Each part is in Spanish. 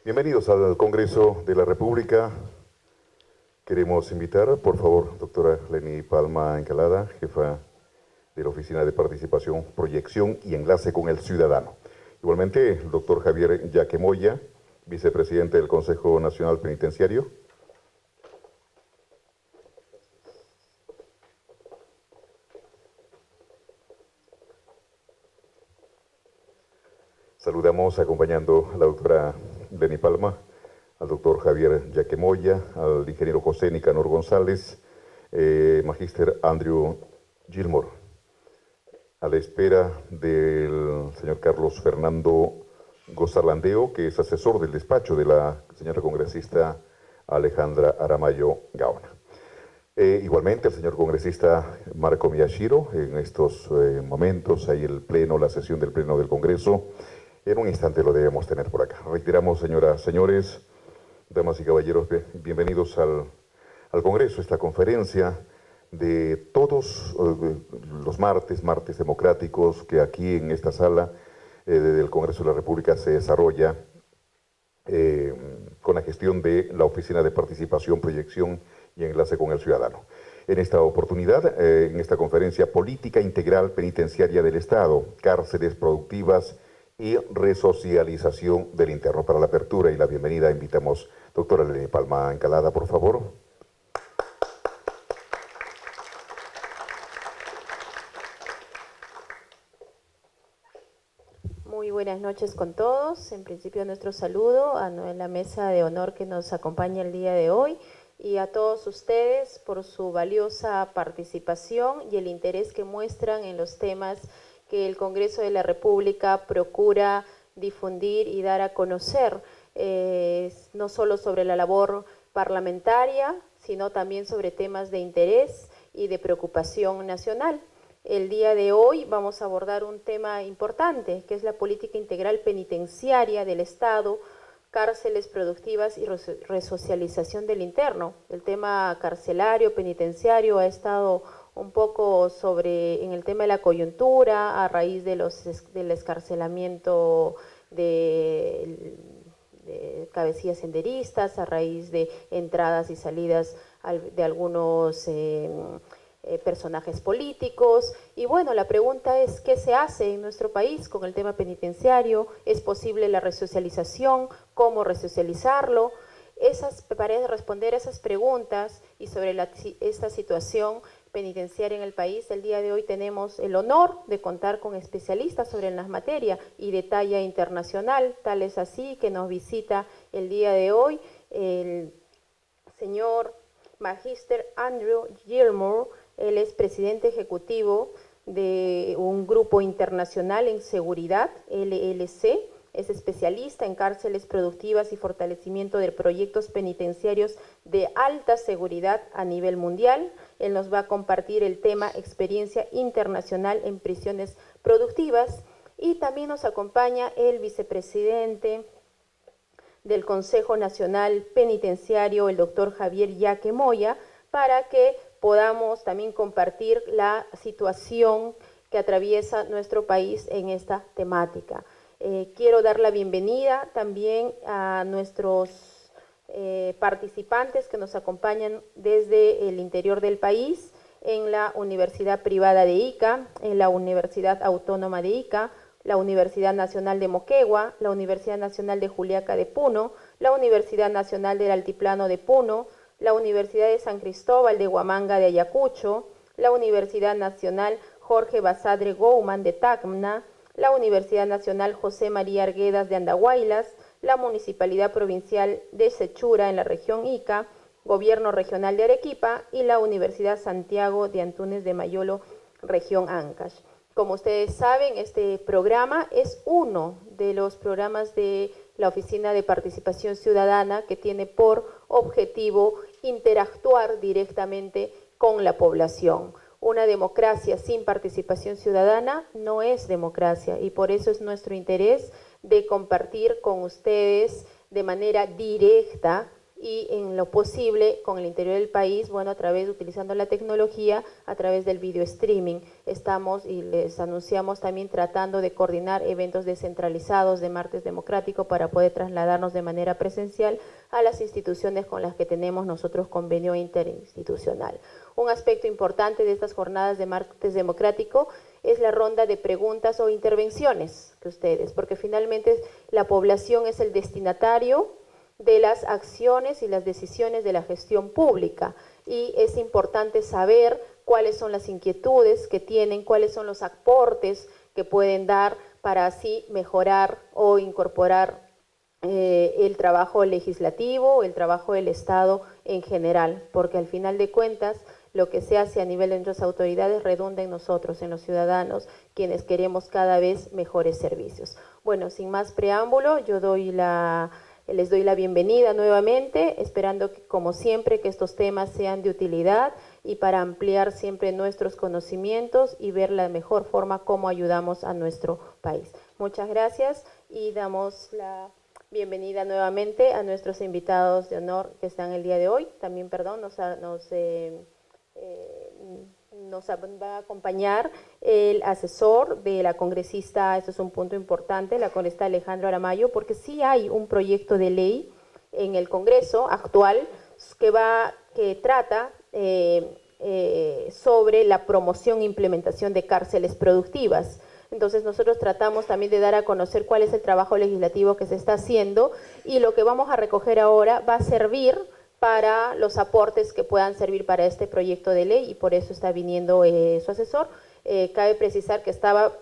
Bienvenidos al Congreso de la República. Queremos invitar, por favor, doctora Leni Palma Encalada, jefa de la Oficina de Participación, Proyección y Enlace con el Ciudadano. Igualmente, el doctor Javier Yaquemoya, vicepresidente del Consejo Nacional Penitenciario. Saludamos acompañando a la doctora Leni Palma, al doctor Javier Yaquemoya, al ingeniero José Nicanor González, magíster Andrew Gilmore. A la espera del señor Carlos Fernando Gozarlandeo, que es asesor del despacho de la señora congresista Alejandra Aramayo Gaona. Igualmente el señor congresista Marco Miyashiro, en estos momentos hay el pleno, la sesión del pleno del Congreso. En un instante lo debemos tener por acá. Reiteramos, señoras, señores, damas y caballeros, bienvenidos al Congreso, esta conferencia de todos los martes democráticos que aquí en esta sala del Congreso de la República se desarrolla con la gestión de la Oficina de Participación, Proyección y Enlace con el Ciudadano. En esta oportunidad, en esta conferencia Política Integral Penitenciaria del Estado, Cárceles Productivas y Resocialización del Interno. Para la apertura y la bienvenida invitamos doctora Leni Palma Encalada, por favor. Muy buenas noches con todos. En principio nuestro saludo a la mesa de honor que nos acompaña el día de hoy y a todos ustedes por su valiosa participación y el interés que muestran en los temas que el Congreso de la República procura difundir y dar a conocer, no solo sobre la labor parlamentaria, sino también sobre temas de interés y de preocupación nacional. El día de hoy vamos a abordar un tema importante, que es la política integral penitenciaria del Estado, cárceles productivas y resocialización del interno. El tema carcelario, penitenciario ha estado un poco en el tema de la coyuntura a raíz de del escarcelamiento de cabecillas senderistas, a raíz de entradas y salidas de algunos personajes políticos. Y bueno, la pregunta es, ¿qué se hace en nuestro país con el tema penitenciario? ¿Es posible la resocialización? ¿Cómo resocializarlo? Para responder esas preguntas y sobre esta situación penitenciaria en el país, el día de hoy tenemos el honor de contar con especialistas sobre las materias y de talla internacional. Tal es así que nos visita el día de hoy el señor magíster Andrew Gilmore. Él es presidente ejecutivo de un grupo internacional en seguridad, LLC. Es especialista en cárceles productivas y fortalecimiento de proyectos penitenciarios de alta seguridad a nivel mundial. Él nos va a compartir el tema experiencia internacional en prisiones productivas. Y también nos acompaña el vicepresidente del Consejo Nacional Penitenciario, el doctor Javier Yaquemoya, para que podamos también compartir la situación que atraviesa nuestro país en esta temática. Quiero dar la bienvenida también a nuestros participantes que nos acompañan desde el interior del país, en la Universidad Privada de Ica, en la Universidad Autónoma de Ica, la Universidad Nacional de Moquegua, la Universidad Nacional de Juliaca de Puno, la Universidad Nacional del Altiplano de Puno, la Universidad de San Cristóbal de Huamanga de Ayacucho, la Universidad Nacional Jorge Basadre Gouman de Tacna, la Universidad Nacional José María Arguedas de Andahuaylas, la Municipalidad Provincial de Sechura en la región Ica, Gobierno Regional de Arequipa y la Universidad Santiago de Antunes de Mayolo, región Ancash. Como ustedes saben, este programa es uno de los programas de la Oficina de Participación Ciudadana que tiene por objetivo interactuar directamente con la población. Una democracia sin participación ciudadana no es democracia y por eso es nuestro interés de compartir con ustedes de manera directa y en lo posible con el interior del país, bueno, utilizando la tecnología, a través del video streaming. Estamos, y les anunciamos también, tratando de coordinar eventos descentralizados de Martes Democrático para poder trasladarnos de manera presencial a las instituciones con las que tenemos nosotros convenio interinstitucional. Un aspecto importante de estas jornadas de Martes Democrático es la ronda de preguntas o intervenciones que ustedes, porque finalmente la población es el destinatario de las acciones y las decisiones de la gestión pública, y es importante saber cuáles son las inquietudes que tienen, cuáles son los aportes que pueden dar para así mejorar o incorporar el trabajo legislativo, el trabajo del Estado en general, porque al final de cuentas lo que se hace a nivel de nuestras autoridades redunda en nosotros, en los ciudadanos, quienes queremos cada vez mejores servicios. Bueno, sin más preámbulo, les doy la bienvenida nuevamente, esperando que, como siempre, que estos temas sean de utilidad y para ampliar siempre nuestros conocimientos y ver la mejor forma cómo ayudamos a nuestro país. Muchas gracias y damos la bienvenida nuevamente a nuestros invitados de honor que están el día de hoy. También, nos va a acompañar el asesor de la congresista, esto es un punto importante, la congresista Alejandra Aramayo, porque sí hay un proyecto de ley en el Congreso actual que trata sobre la promoción e implementación de cárceles productivas. Entonces nosotros tratamos también de dar a conocer cuál es el trabajo legislativo que se está haciendo, y lo que vamos a recoger ahora va a servir para los aportes que puedan servir para este proyecto de ley, y por eso está viniendo su asesor. Cabe precisar que estaba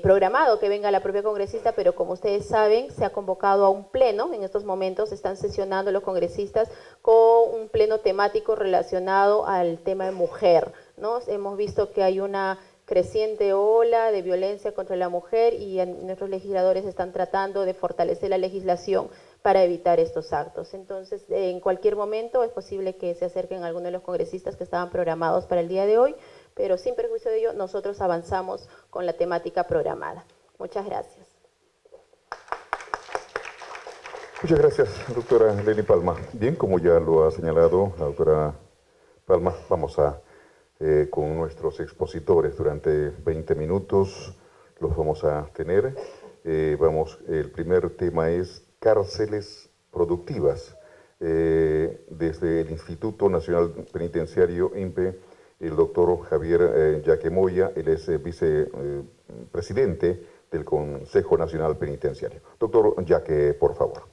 programado que venga la propia congresista, pero como ustedes saben, se ha convocado a un pleno. En estos momentos están sesionando los congresistas con un pleno temático relacionado al tema de mujer, ¿no? Hemos visto que hay una creciente ola de violencia contra la mujer y nuestros legisladores están tratando de fortalecer la legislación para evitar estos actos. Entonces, en cualquier momento es posible que se acerquen algunos de los congresistas que estaban programados para el día de hoy, pero sin perjuicio de ello, nosotros avanzamos con la temática programada. Muchas gracias. Muchas gracias, doctora Leni Palma. Bien, como ya lo ha señalado la doctora Palma, vamos con nuestros expositores durante 20 minutos, los vamos a tener. El primer tema es cárceles productivas. Desde el Instituto Nacional Penitenciario, INPE, el doctor Javier Yaque Moya, él es vicepresidente del Consejo Nacional Penitenciario. Doctor Yaque, por favor.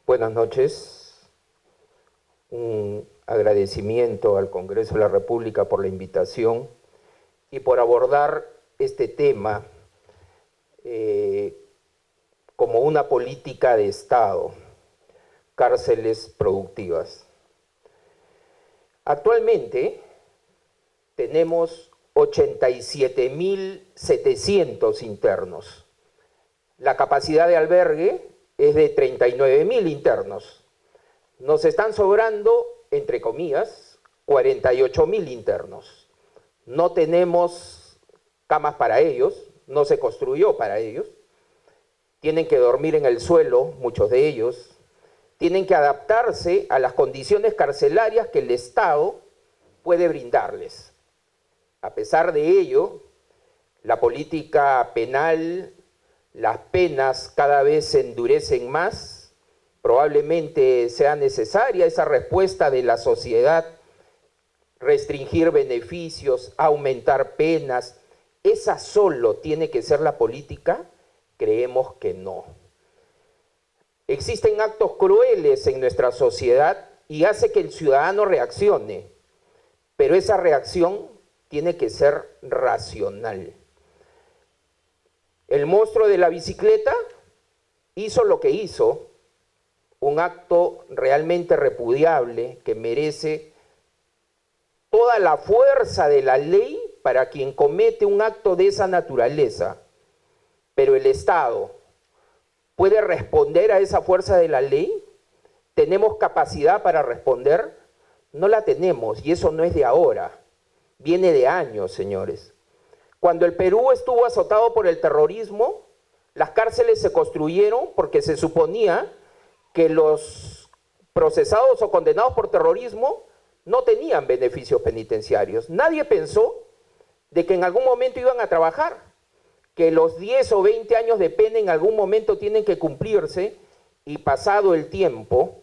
Buenas noches. Un agradecimiento al Congreso de la República por la invitación y por abordar este tema como una política de Estado, cárceles productivas. Actualmente tenemos 87.700 internos. La capacidad de albergue es de 39.000 internos. Nos están sobrando, entre comillas, 48.000 internos. No tenemos camas para ellos, no se construyó para ellos. Tienen que dormir en el suelo, muchos de ellos. Tienen que adaptarse a las condiciones carcelarias que el Estado puede brindarles. A pesar de ello, la política penal, las penas cada vez se endurecen más, probablemente sea necesaria esa respuesta de la sociedad, restringir beneficios, aumentar penas. ¿Esa solo tiene que ser la política? Creemos que no. Existen actos crueles en nuestra sociedad y hace que el ciudadano reaccione, pero esa reacción tiene que ser racional. El monstruo de la bicicleta hizo lo que hizo, un acto realmente repudiable que merece toda la fuerza de la ley para quien comete un acto de esa naturaleza, pero el Estado puede responder a esa fuerza de la ley. ¿Tenemos capacidad para responder? No la tenemos, y eso no es de ahora, viene de años, señores. Cuando el Perú estuvo azotado por el terrorismo, las cárceles se construyeron porque se suponía que los procesados o condenados por terrorismo no tenían beneficios penitenciarios. Nadie pensó de que en algún momento iban a trabajar, que los 10 o 20 años de pena en algún momento tienen que cumplirse, y pasado el tiempo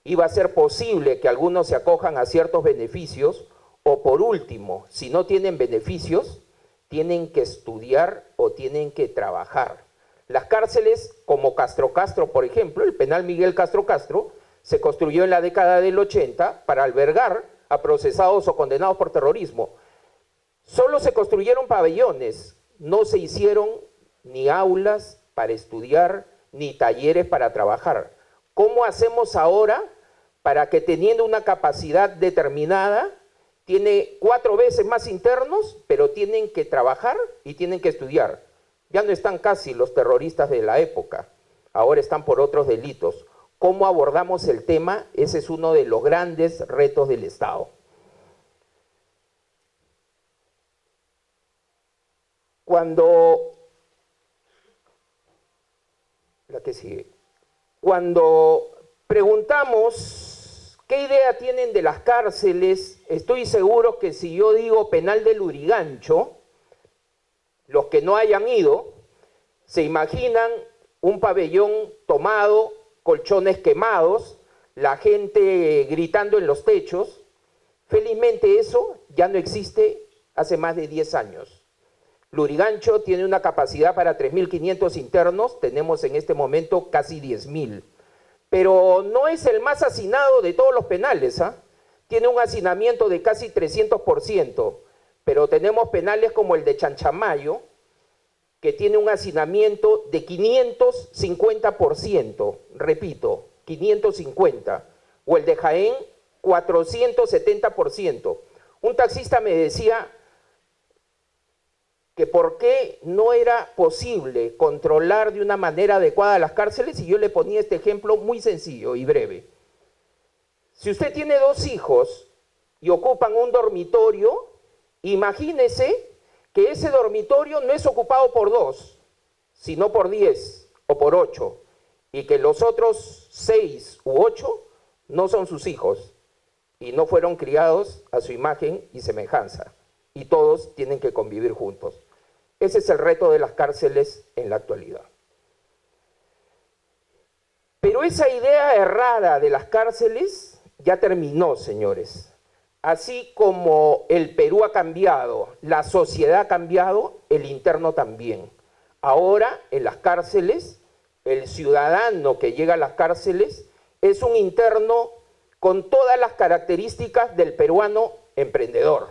iba a ser posible que algunos se acojan a ciertos beneficios, o por último, si no tienen beneficios, tienen que estudiar o tienen que trabajar. Las cárceles como Castro Castro, por ejemplo, el penal Miguel Castro Castro, se construyó en la década del 80 para albergar a procesados o condenados por terrorismo. Solo se construyeron pabellones, no se hicieron ni aulas para estudiar, ni talleres para trabajar. ¿Cómo hacemos ahora para que, teniendo una capacidad determinada, tiene 4 veces más internos, pero tienen que trabajar y tienen que estudiar? Ya no están casi los terroristas de la época, ahora están por otros delitos. ¿Cómo abordamos el tema? Ese es uno de los grandes retos del Estado. Cuando preguntamos qué idea tienen de las cárceles, estoy seguro que si yo digo penal de Lurigancho, los que no hayan ido se imaginan un pabellón tomado, colchones quemados, la gente gritando en los techos. Felizmente eso ya no existe hace más de 10 años. Lurigancho tiene una capacidad para 3.500 internos, tenemos en este momento casi 10.000. Pero no es el más hacinado de todos los penales, ¿ah? Tiene un hacinamiento de casi 300%, pero tenemos penales como el de Chanchamayo, que tiene un hacinamiento de 550%, repito, 550, o el de Jaén, 470%. Un taxista me decía que por qué no era posible controlar de una manera adecuada las cárceles, y yo le ponía este ejemplo muy sencillo y breve. Si usted tiene 2 hijos y ocupan un dormitorio, imagínese que ese dormitorio no es ocupado por 2, sino por 10 o por 8, y que los otros 6 u 8 no son sus hijos y no fueron criados a su imagen y semejanza, y todos tienen que convivir juntos. Ese es el reto de las cárceles en la actualidad. Pero esa idea errada de las cárceles ya terminó, señores. Así como el Perú ha cambiado, la sociedad ha cambiado, el interno también. Ahora, en las cárceles, el ciudadano que llega a las cárceles es un interno con todas las características del peruano emprendedor.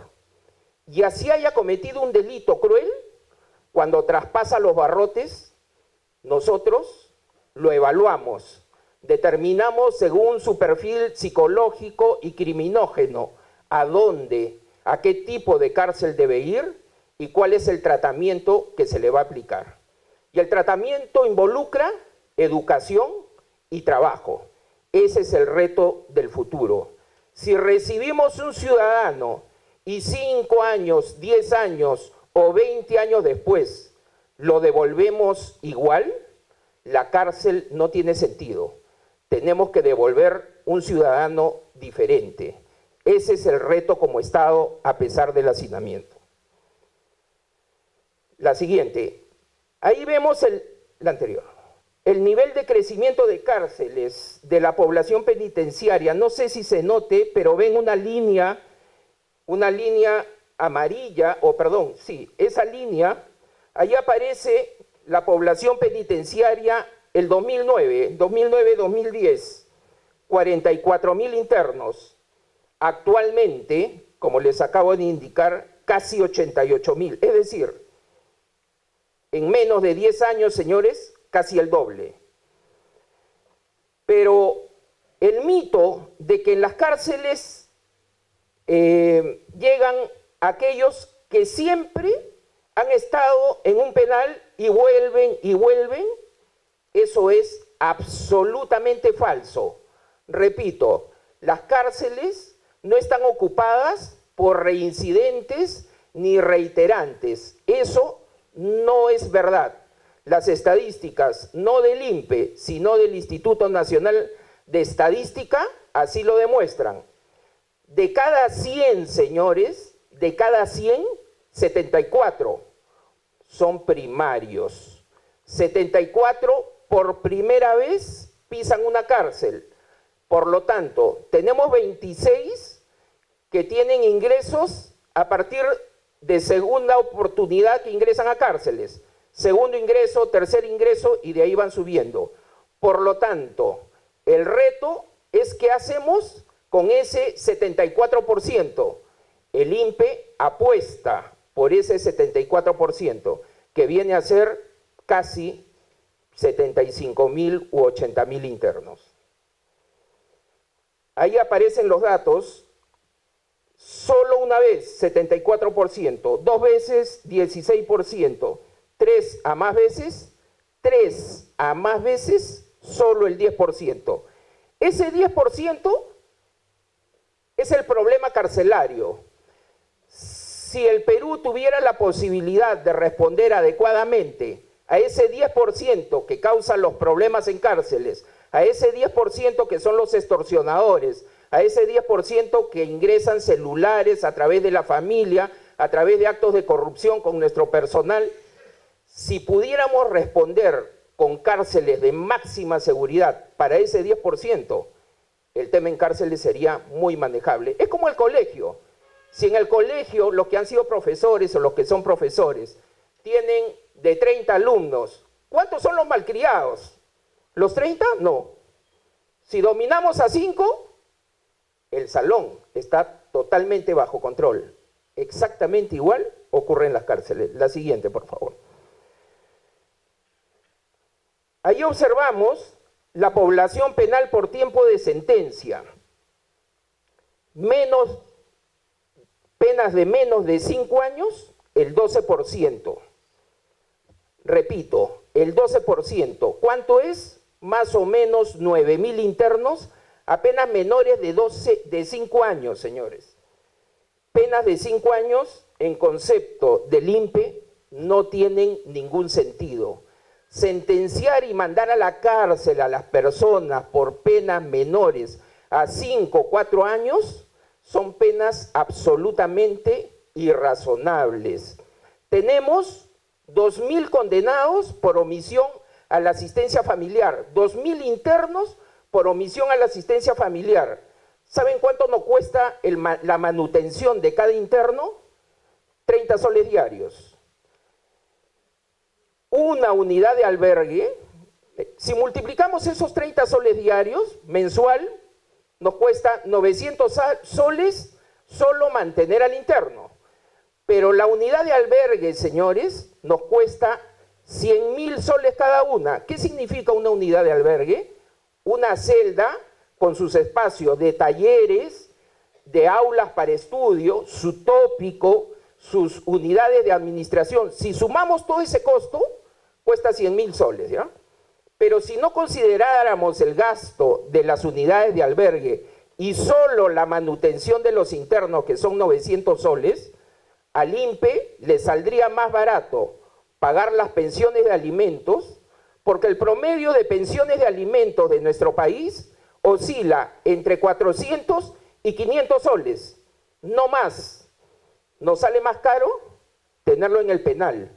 Y así haya cometido un delito cruel, cuando traspasa los barrotes, nosotros lo evaluamos, determinamos según su perfil psicológico y criminógeno a dónde, a qué tipo de cárcel debe ir y cuál es el tratamiento que se le va a aplicar. Y el tratamiento involucra educación y trabajo. Ese es el reto del futuro. Si recibimos un ciudadano y 5 años, 10 años o 20 años después lo devolvemos igual, la cárcel no tiene sentido. Tenemos que devolver un ciudadano diferente. Ese es el reto como Estado, a pesar del hacinamiento. La siguiente. Ahí vemos la anterior. El nivel de crecimiento de cárceles de la población penitenciaria, no sé si se note, pero ven una línea amarilla, esa línea, ahí aparece la población penitenciaria el 2009-2010, 44.000 internos. Actualmente, como les acabo de indicar, casi 88.000, es decir, en menos de 10 años, señores, casi el doble. Pero el mito de que en las cárceles llegan aquellos que siempre han estado en un penal y vuelven, eso es absolutamente falso. Repito, las cárceles no están ocupadas por reincidentes ni reiterantes. Eso no es verdad. Las estadísticas, no del INPE, sino del Instituto Nacional de Estadística, así lo demuestran. De cada 100, señores, de cada 100, 74 son primarios. 74 por primera vez pisan una cárcel. Por lo tanto, tenemos 26 que tienen ingresos a partir de segunda oportunidad que ingresan a cárceles. Segundo ingreso, tercer ingreso y de ahí van subiendo. Por lo tanto, el reto es qué hacemos con ese 74%. El INPE apuesta por ese 74%, que viene a ser casi 75.000 u 80.000 internos. Ahí aparecen los datos, solo una vez 74%, 2 veces 16%, 3 a más veces solo el 10%. Ese 10% es el problema carcelario. Si el Perú tuviera la posibilidad de responder adecuadamente a ese 10% que causa los problemas en cárceles, a ese 10% que son los extorsionadores, a ese 10% que ingresan celulares a través de la familia, a través de actos de corrupción con nuestro personal, si pudiéramos responder con cárceles de máxima seguridad para ese 10%, el tema en cárceles sería muy manejable. Es como el colegio. Si en el colegio los que han sido profesores o los que son profesores tienen de 30 alumnos, ¿cuántos son los malcriados? ¿Los 30? No. Si dominamos a 5, el salón está totalmente bajo control. Exactamente igual ocurre en las cárceles. La siguiente, por favor. Ahí observamos la población penal por tiempo de sentencia. Penas de menos de 5 años, el 12%. Repito, el 12%. ¿Cuánto es? Más o menos 9.000 internos, apenas menores de 5 años, señores. Penas de 5 años, en concepto del INPE, no tienen ningún sentido. Sentenciar y mandar a la cárcel a las personas por penas menores a 5 o 4 años son penas absolutamente irrazonables. Tenemos 2.000 condenados por omisión a la asistencia familiar, 2.000 internos por omisión a la asistencia familiar. ¿Saben cuánto nos cuesta la manutención de cada interno? 30 soles diarios. Una unidad de albergue, si multiplicamos esos 30 soles diarios mensual, nos cuesta 900 soles solo mantener al interno. Pero la unidad de albergue, señores, nos cuesta 100.000 soles cada una. ¿Qué significa una unidad de albergue? Una celda con sus espacios de talleres, de aulas para estudio, su tópico, sus unidades de administración. Si sumamos todo ese costo, cuesta 100.000 soles, ¿ya? Pero si no consideráramos el gasto de las unidades de albergue y solo la manutención de los internos, que son 900 soles, al INPE le saldría más barato pagar las pensiones de alimentos, porque el promedio de pensiones de alimentos de nuestro país oscila entre 400 y 500 soles, no más. Nos sale más caro tenerlo en el penal.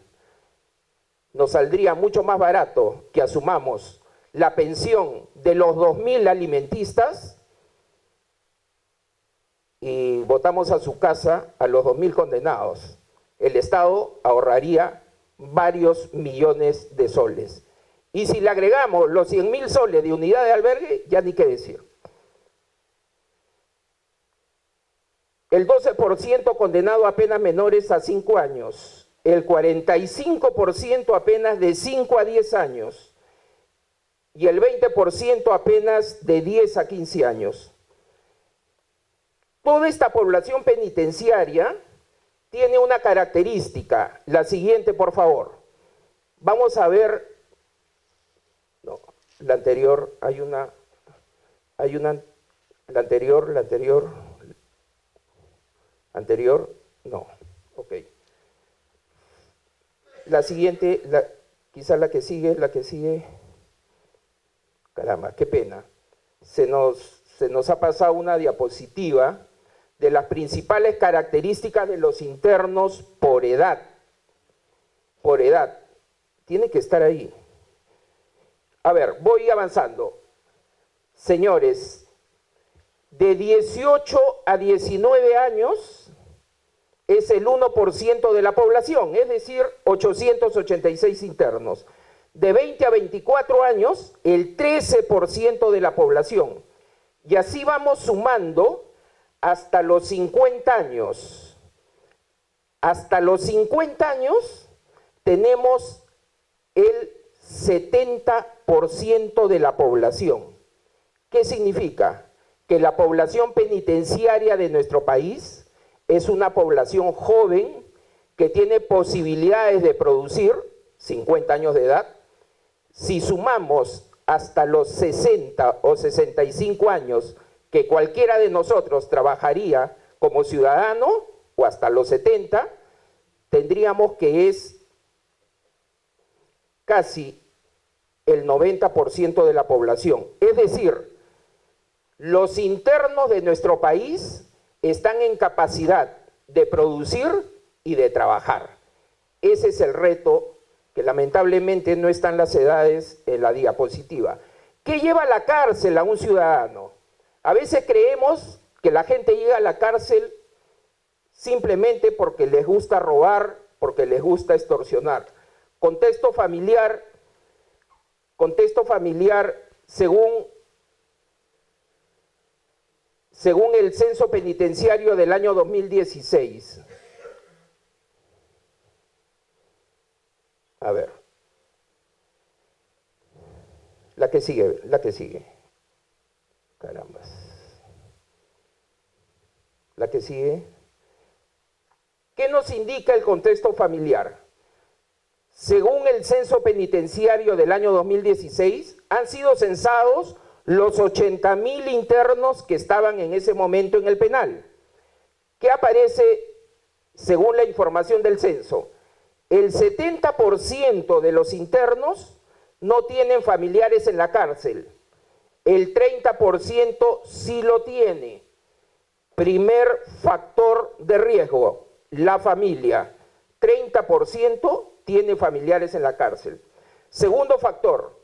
Nos saldría mucho más barato que asumamos la pensión de los 2.000 alimentistas y botamos a su casa a los 2.000 condenados. El Estado ahorraría varios millones de soles. Y si le agregamos los 100.000 soles de unidad de albergue, ya ni qué decir. El 12% condenado a penas menores a 5 años. El 45% apenas de 5 a 10 años. Y el 20% apenas de 10 a 15 años. Toda esta población penitenciaria tiene una característica. La siguiente, por favor. Vamos a ver, no, la anterior, la anterior, no, ok. La siguiente, quizá la que sigue, caramba, qué pena. Se nos ha pasado una diapositiva de las principales características de los internos por edad. Por edad. Tiene que estar ahí. A ver, voy avanzando. Señores, de 18 a 19 años es el 1% de la población, es decir, 886 internos. De 20 a 24 años, el 13% de la población. Y así vamos sumando hasta los 50 años. Hasta los 50 años tenemos el 70% de la población. ¿Qué significa? Que la población penitenciaria de nuestro país es una población joven que tiene posibilidades de producir, 50 años de edad. Si sumamos hasta los 60 o 65 años que cualquiera de nosotros trabajaría como ciudadano, o hasta los 70, tendríamos que es casi el 90% de la población. Es decir, los internos de nuestro país están en capacidad de producir y de trabajar. Ese es el reto que lamentablemente no están las edades en la diapositiva. ¿Qué lleva a la cárcel a un ciudadano? A veces creemos que la gente llega a la cárcel simplemente porque les gusta robar, porque les gusta extorsionar. Contexto familiar, según el censo penitenciario del año 2016. A ver. La que sigue. Carambas. La que sigue. ¿Qué nos indica el contexto familiar? Según el censo penitenciario del año 2016, han sido censados los 80.000 internos que estaban en ese momento en el penal. ¿Qué aparece según la información del censo? El 70% de los internos no tienen familiares en la cárcel. El 30% sí lo tiene. Primer factor de riesgo, la familia. 30% tiene familiares en la cárcel. Segundo factor,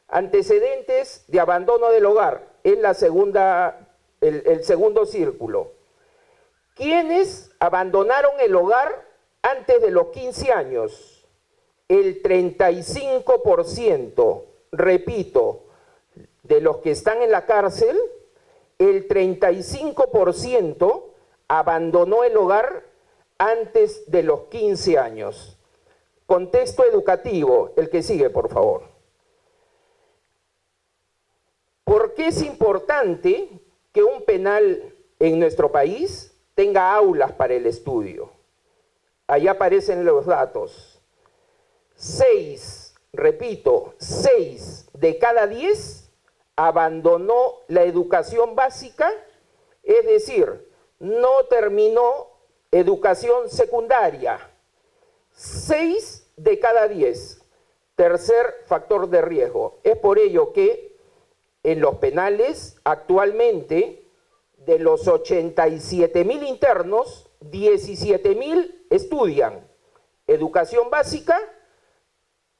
antecedentes de abandono del hogar, es el segundo círculo. ¿Quiénes abandonaron el hogar antes de los 15 años? El 35%, repito, de los que están en la cárcel, el 35% abandonó el hogar antes de los 15 años. Contexto educativo, el que sigue, por favor. ¿Por qué es importante que un penal en nuestro país tenga aulas para el estudio? Ahí aparecen los datos. 6 de cada 10 abandonó la educación básica, es decir, no terminó educación secundaria. 6 de cada 10. Tercer factor de riesgo. Es por ello que en los penales actualmente, de los 87.000 internos, 17.000 estudian educación básica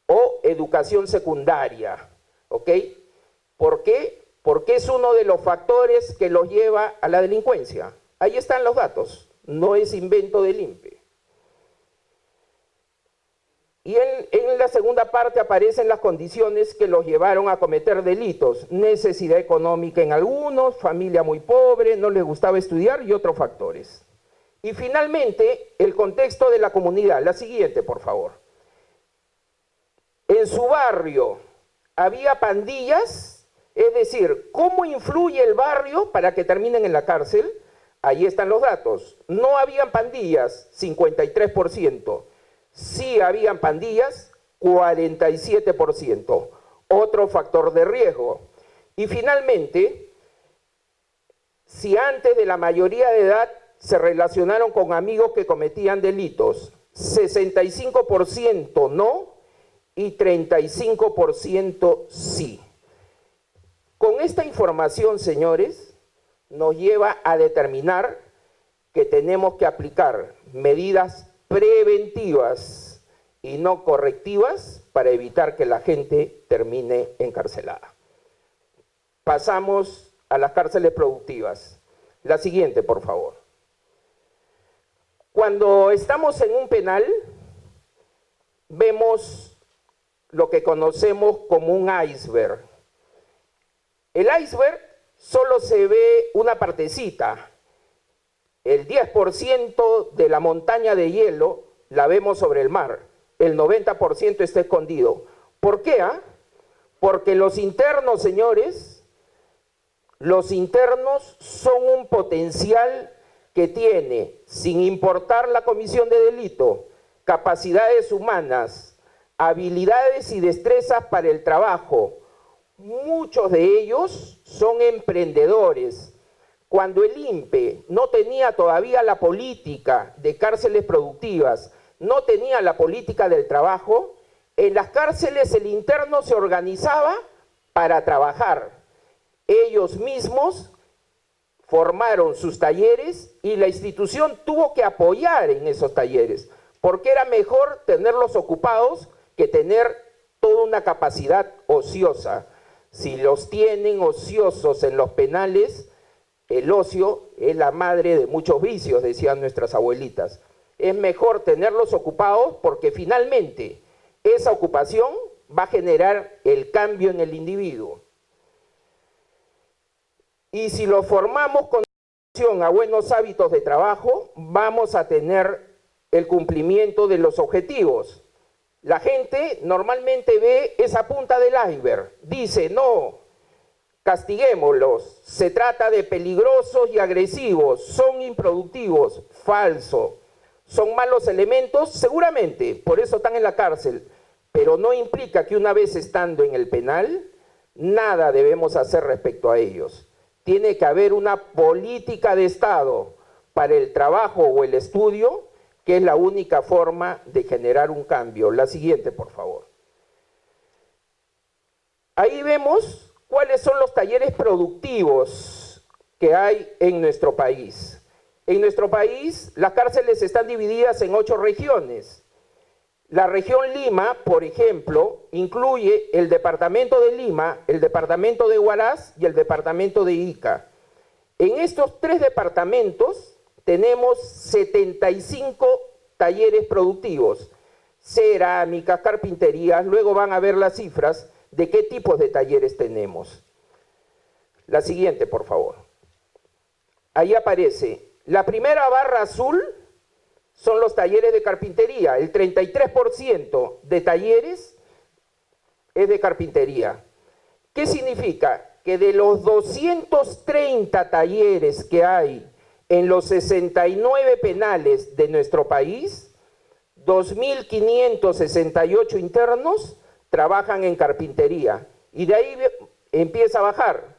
o educación secundaria. ¿Ok? ¿Por qué? Porque es uno de los factores que los lleva a la delincuencia. Ahí están los datos, no es invento del INPE. Y en la segunda parte aparecen las condiciones que los llevaron a cometer delitos. Necesidad económica en algunos, familia muy pobre, no les gustaba estudiar y otros factores. Y finalmente, el contexto de la comunidad. La siguiente, por favor. En su barrio había pandillas, es decir, ¿cómo influye el barrio para que terminen en la cárcel? Ahí están los datos. No habían pandillas, 53%. Sí habían pandillas, 47%. Otro factor de riesgo. Y finalmente, si antes de la mayoría de edad se relacionaron con amigos que cometían delitos, 65% no y 35% sí. Con esta información, señores, nos lleva a determinar que tenemos que aplicar medidas preventivas y no correctivas para evitar que la gente termine encarcelada. Pasamos a las cárceles productivas. La siguiente, por favor. Cuando estamos en un penal, vemos lo que conocemos como un iceberg. El iceberg solo se ve una partecita. El 10% de la montaña de hielo la vemos sobre el mar. El 90% está escondido. ¿Por qué? Porque los internos, señores, los internos son un potencial que tiene, sin importar la comisión de delito, capacidades humanas, habilidades y destrezas para el trabajo. Muchos de ellos son emprendedores. Cuando el INPE no tenía todavía la política de cárceles productivas, no tenía la política del trabajo, en las cárceles el interno se organizaba para trabajar. Ellos mismos formaron sus talleres y la institución tuvo que apoyar en esos talleres, porque era mejor tenerlos ocupados que tener toda una capacidad ociosa. Si los tienen ociosos en los penales, el ocio es la madre de muchos vicios, decían nuestras abuelitas. Es mejor tenerlos ocupados porque finalmente esa ocupación va a generar el cambio en el individuo. Y si los formamos con atención a buenos hábitos de trabajo, vamos a tener el cumplimiento de los objetivos. La gente normalmente ve esa punta del iceberg, dice, no, castiguémoslos, se trata de peligrosos y agresivos, son improductivos, falso, son malos elementos, seguramente, por eso están en la cárcel, pero no implica que una vez estando en el penal, nada debemos hacer respecto a ellos. Tiene que haber una política de Estado para el trabajo o el estudio, que es la única forma de generar un cambio. La siguiente, por favor. Ahí vemos cuáles son los talleres productivos que hay en nuestro país. En nuestro país, las cárceles están divididas en 8 regiones. La región Lima, por ejemplo, incluye el departamento de Lima, el departamento de Huaraz y el departamento de Ica. En estos 3 departamentos tenemos 75 talleres productivos, cerámicas, carpinterías, luego van a ver las cifras de qué tipos de talleres tenemos. La siguiente, por favor. Ahí aparece, la primera barra azul son los talleres de carpintería, el 33% de talleres es de carpintería. ¿Qué significa? Que de los 230 talleres que hay en los 69 penales de nuestro país, 2.568 internos trabajan en carpintería. Y de ahí empieza a bajar.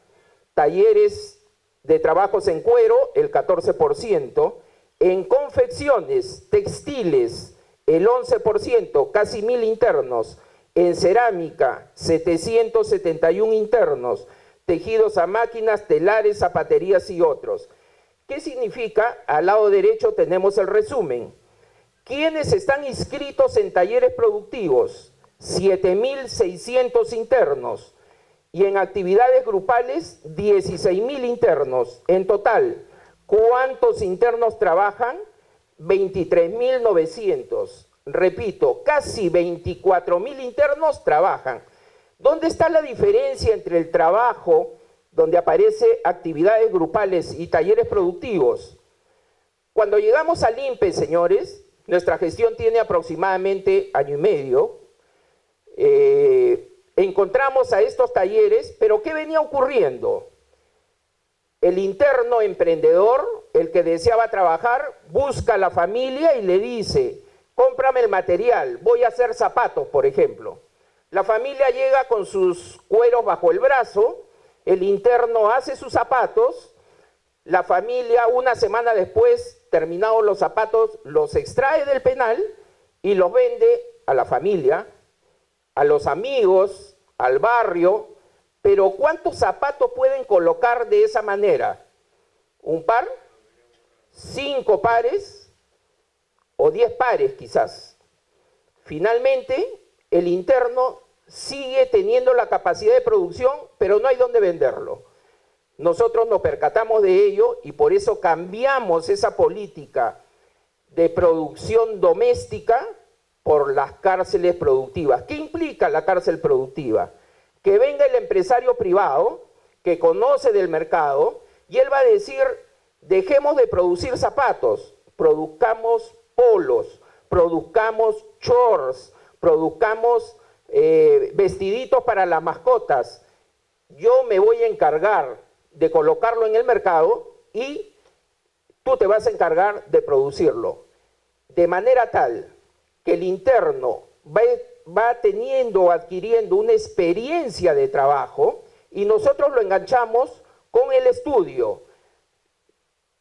Talleres de trabajos en cuero, el 14%. En confecciones, textiles, el 11%, casi 1.000 internos. En cerámica, 771 internos. Tejidos a máquinas, telares, zapaterías y otros. ¿Qué significa? Al lado derecho tenemos el resumen. ¿Quiénes están inscritos en talleres productivos? 7.600 internos. Y en actividades grupales, 16.000 internos. En total, ¿cuántos internos trabajan? 23.900. Repito, casi 24.000 internos trabajan. ¿Dónde está la diferencia entre el trabajo, donde aparece actividades grupales y talleres productivos? Cuando llegamos al INPE, señores, nuestra gestión tiene aproximadamente año y medio, encontramos a estos talleres, pero ¿qué venía ocurriendo? El interno emprendedor, el que deseaba trabajar, busca a la familia y le dice, cómprame el material, voy a hacer zapatos, por ejemplo. La familia llega con sus cueros bajo el brazo, el interno hace sus zapatos, la familia una semana después, terminados los zapatos, los extrae del penal y los vende a la familia, a los amigos, al barrio. Pero ¿cuántos zapatos pueden colocar de esa manera? ¿Un par? ¿5 pares? ¿O 10 pares quizás? Finalmente, el interno sigue teniendo la capacidad de producción, pero no hay dónde venderlo. Nosotros nos percatamos de ello y por eso cambiamos esa política de producción doméstica por las cárceles productivas. ¿Qué implica la cárcel productiva? Que venga el empresario privado que conoce del mercado y él va a decir, dejemos de producir zapatos, produzcamos polos, produzcamos shorts, produzcamos vestiditos para las mascotas. Yo me voy a encargar de colocarlo en el mercado y tú te vas a encargar de producirlo. De manera tal que el interno va teniendo, adquiriendo una experiencia de trabajo y nosotros lo enganchamos con el estudio.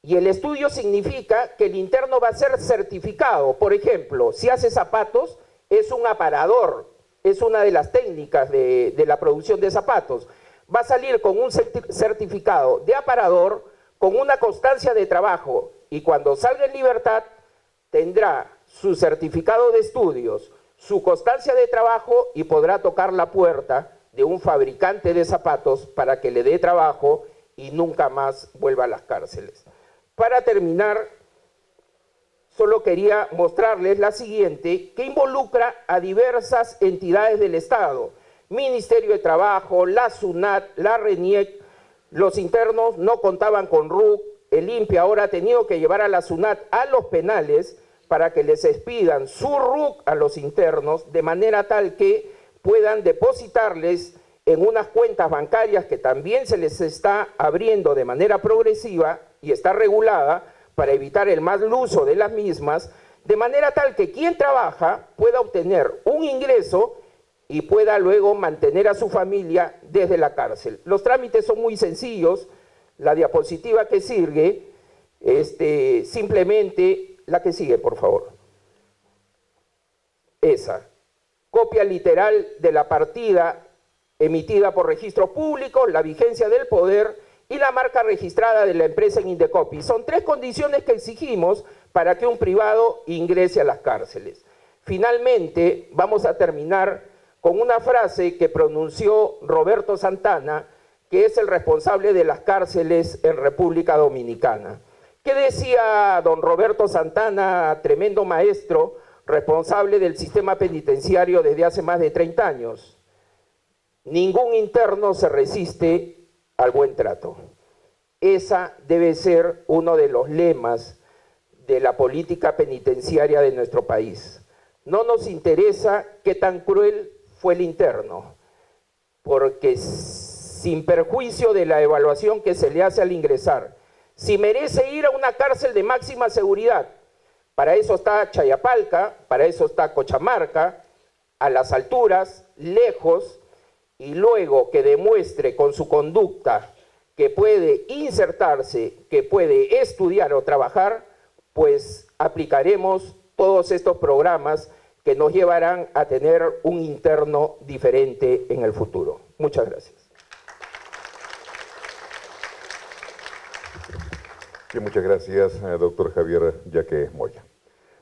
Y el estudio significa que el interno va a ser certificado. Por ejemplo, si hace zapatos, es un aparador, es una de las técnicas de la producción de zapatos. Va a salir con un certificado de aparador, con una constancia de trabajo, y cuando salga en libertad tendrá su certificado de estudios, su constancia de trabajo y podrá tocar la puerta de un fabricante de zapatos para que le dé trabajo y nunca más vuelva a las cárceles. Para terminar, solo quería mostrarles la siguiente, que involucra a diversas entidades del Estado. Ministerio de Trabajo, la SUNAT, la RENIEC, los internos no contaban con RUC, el INPI ahora ha tenido que llevar a la SUNAT a los penales para que les expidan su RUC a los internos, de manera tal que puedan depositarles en unas cuentas bancarias que también se les está abriendo de manera progresiva y está regulada para evitar el mal uso de las mismas, de manera tal que quien trabaja pueda obtener un ingreso y pueda luego mantener a su familia desde la cárcel. Los trámites son muy sencillos. La diapositiva que sigue, simplemente la que sigue, por favor. Esa. Copia literal de la partida emitida por registros públicos, la vigencia del poder y la marca registrada de la empresa en Indecopi. Son 3 condiciones que exigimos para que un privado ingrese a las cárceles. Finalmente, vamos a terminar con una frase que pronunció Roberto Santana, que es el responsable de las cárceles en República Dominicana. ¿Qué decía don Roberto Santana, tremendo maestro, responsable del sistema penitenciario desde hace más de 30 años? Ningún interno se resiste al buen trato. Esa debe ser uno de los lemas de la política penitenciaria de nuestro país. No nos interesa qué tan cruel fue el interno, porque sin perjuicio de la evaluación que se le hace al ingresar, si merece ir a una cárcel de máxima seguridad, para eso está Chayapalca, para eso está Cochamarca, a las alturas, lejos, y luego que demuestre con su conducta que puede insertarse, que puede estudiar o trabajar, pues aplicaremos todos estos programas que nos llevarán a tener un interno diferente en el futuro. Muchas gracias. Sí, muchas gracias, doctor Javier Yaque Moya.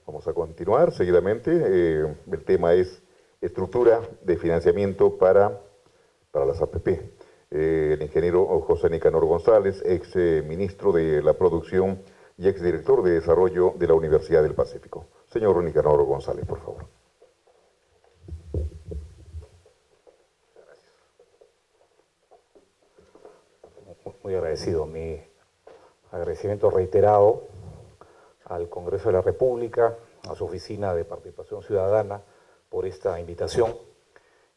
Vamos a continuar seguidamente. El tema es estructura de financiamiento para las APP. El ingeniero José Nicanor González, ex ministro de la Producción y ex director de Desarrollo de la Universidad del Pacífico. Señor Nicanor González, por favor. Muy agradecido. Mi agradecimiento reiterado al Congreso de la República, a su Oficina de Participación Ciudadana por esta invitación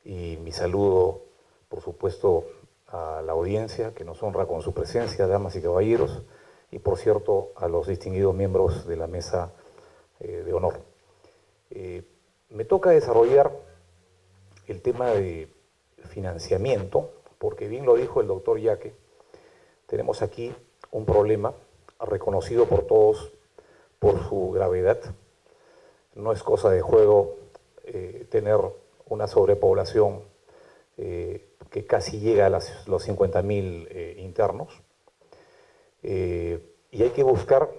y mi saludo, por supuesto, a la audiencia que nos honra con su presencia, damas y caballeros, y por cierto a los distinguidos miembros de la mesa de honor. Me toca desarrollar el tema de financiamiento, porque bien lo dijo el doctor Yaque, tenemos aquí un problema reconocido por todos por su gravedad. No es cosa de juego tener una sobrepoblación que casi llega a los 50.000 internos. Y hay que buscar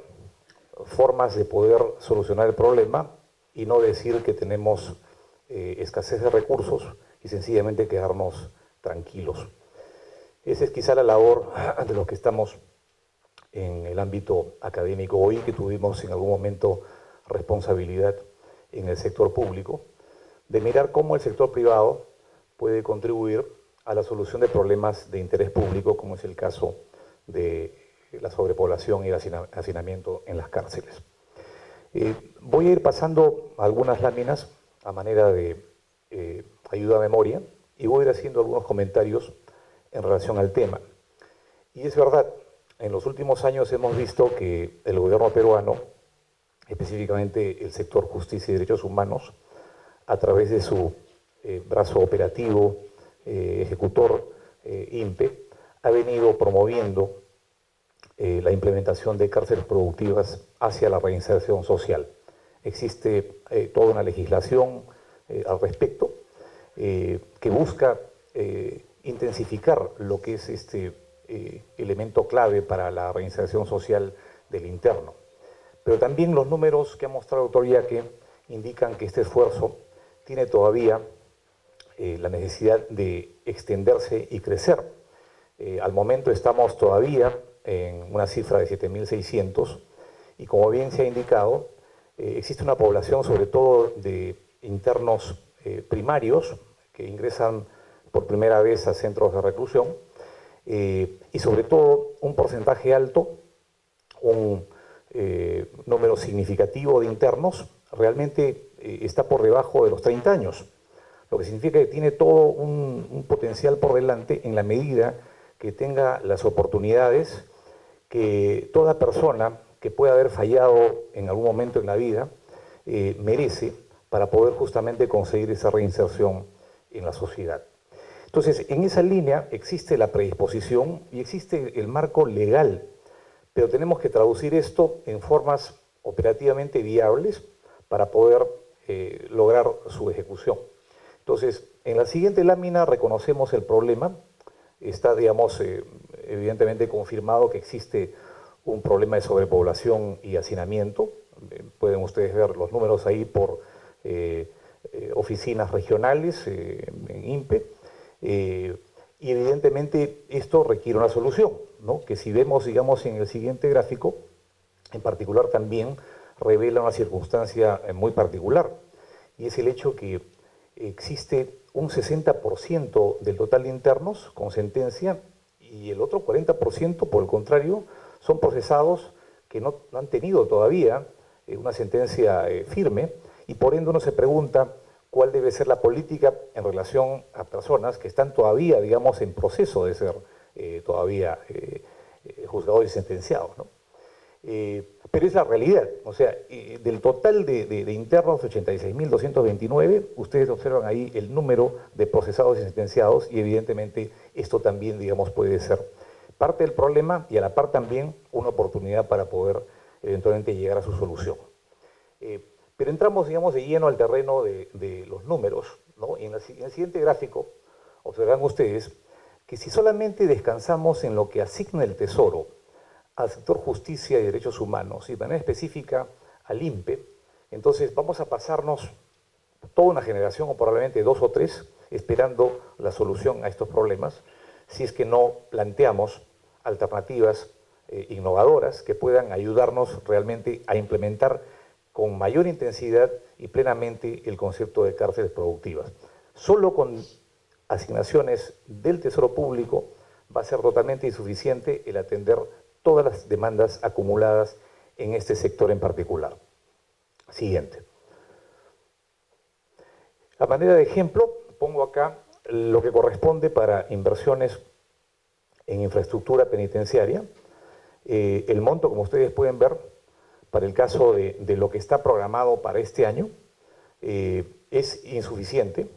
formas de poder solucionar el problema y no decir que tenemos escasez de recursos y sencillamente quedarnos tranquilos. Esa es quizá la labor de los que estamos en el ámbito académico hoy, que tuvimos en algún momento responsabilidad en el sector público, de mirar cómo el sector privado puede contribuir a la solución de problemas de interés público, como es el caso de la sobrepoblación y el hacinamiento en las cárceles. Voy a ir pasando algunas láminas a manera de ayuda a memoria y voy a ir haciendo algunos comentarios en relación al tema. Y es verdad, en los últimos años hemos visto que el gobierno peruano, específicamente el sector justicia y derechos humanos, a través de su brazo operativo, ejecutor, INPE, ha venido promoviendo la implementación de cárceles productivas hacia la reinserción social. Existe toda una legislación al respecto que busca intensificar lo que es este elemento clave para la reinserción social del interno. Pero también los números que ha mostrado el doctor Yaque indican que este esfuerzo tiene todavía la necesidad de extenderse y crecer. Al momento estamos todavía en una cifra de 7.600 y como bien se ha indicado, existe una población sobre todo de internos primarios que ingresan por primera vez a centros de reclusión y sobre todo un porcentaje alto, un número significativo de internos realmente está por debajo de los 30 años, lo que significa que tiene todo un potencial por delante en la medida que tenga las oportunidades que toda persona que pueda haber fallado en algún momento en la vida merece para poder justamente conseguir esa reinserción en la sociedad. Entonces, en esa línea existe la predisposición y existe el marco legal, pero tenemos que traducir esto en formas operativamente viables para poder lograr su ejecución. Entonces, en la siguiente lámina reconocemos el problema. Está, digamos, evidentemente confirmado que existe un problema de sobrepoblación y hacinamiento. Pueden ustedes ver los números ahí por oficinas regionales en INPE. Y evidentemente esto requiere una solución, ¿no? Que si vemos, digamos, en el siguiente gráfico, en particular también revela una circunstancia muy particular, y es el hecho que existe un 60% del total de internos con sentencia y el otro 40%, por el contrario, son procesados que no han tenido todavía una sentencia firme y por ende uno se pregunta cuál debe ser la política en relación a personas que están todavía, digamos, en proceso de ser todavía juzgados y sentenciados, ¿no? Pero es la realidad, o sea, del total de internos, 86.229, ustedes observan ahí el número de procesados y sentenciados y evidentemente esto también, digamos, puede ser parte del problema y a la par también una oportunidad para poder eventualmente llegar a su solución. Pero entramos, digamos, de lleno al terreno de los números, ¿no? En el siguiente gráfico observan ustedes que si solamente descansamos en lo que asigna el Tesoro al sector justicia y derechos humanos y de manera específica al INPE, entonces vamos a pasarnos toda una generación o probablemente 2 o 3 esperando la solución a estos problemas si es que no planteamos alternativas innovadoras que puedan ayudarnos realmente a implementar con mayor intensidad y plenamente el concepto de cárceles productivas. Solo con asignaciones del Tesoro Público va a ser totalmente insuficiente el atender todas las demandas acumuladas en este sector en particular. Siguiente. A manera de ejemplo, pongo acá lo que corresponde para inversiones en infraestructura penitenciaria. El monto, como ustedes pueden ver, para el caso de lo que está programado para este año, es insuficiente.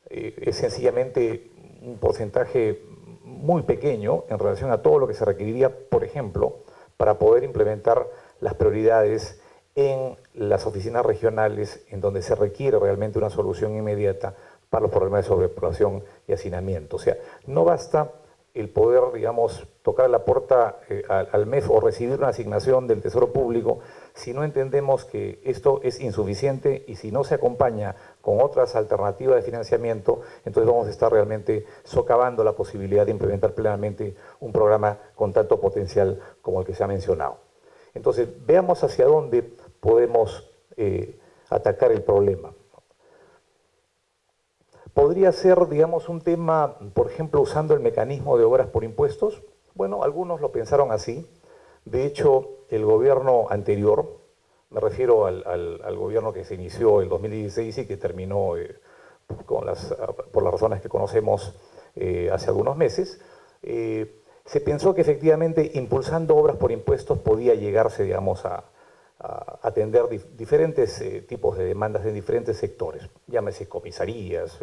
Es sencillamente un porcentaje muy pequeño en relación a todo lo que se requeriría, por ejemplo, para poder implementar las prioridades en las oficinas regionales en donde se requiere realmente una solución inmediata para los problemas de sobrepoblación y hacinamiento. O sea, no basta el poder, digamos, tocar la puerta al MEF o recibir una asignación del Tesoro Público si no entendemos que esto es insuficiente y si no se acompaña con otras alternativas de financiamiento, entonces vamos a estar realmente socavando la posibilidad de implementar plenamente un programa con tanto potencial como el que se ha mencionado. Entonces, veamos hacia dónde podemos atacar el problema. ¿Podría ser, digamos, un tema, por ejemplo, usando el mecanismo de obras por impuestos? Bueno, algunos lo pensaron así. De hecho, el gobierno anterior, me refiero al gobierno que se inició en 2016 y que terminó por las razones que conocemos hace algunos meses, se pensó que efectivamente impulsando obras por impuestos podía llegarse, digamos, a atender diferentes tipos de demandas en diferentes sectores, llámese comisarías,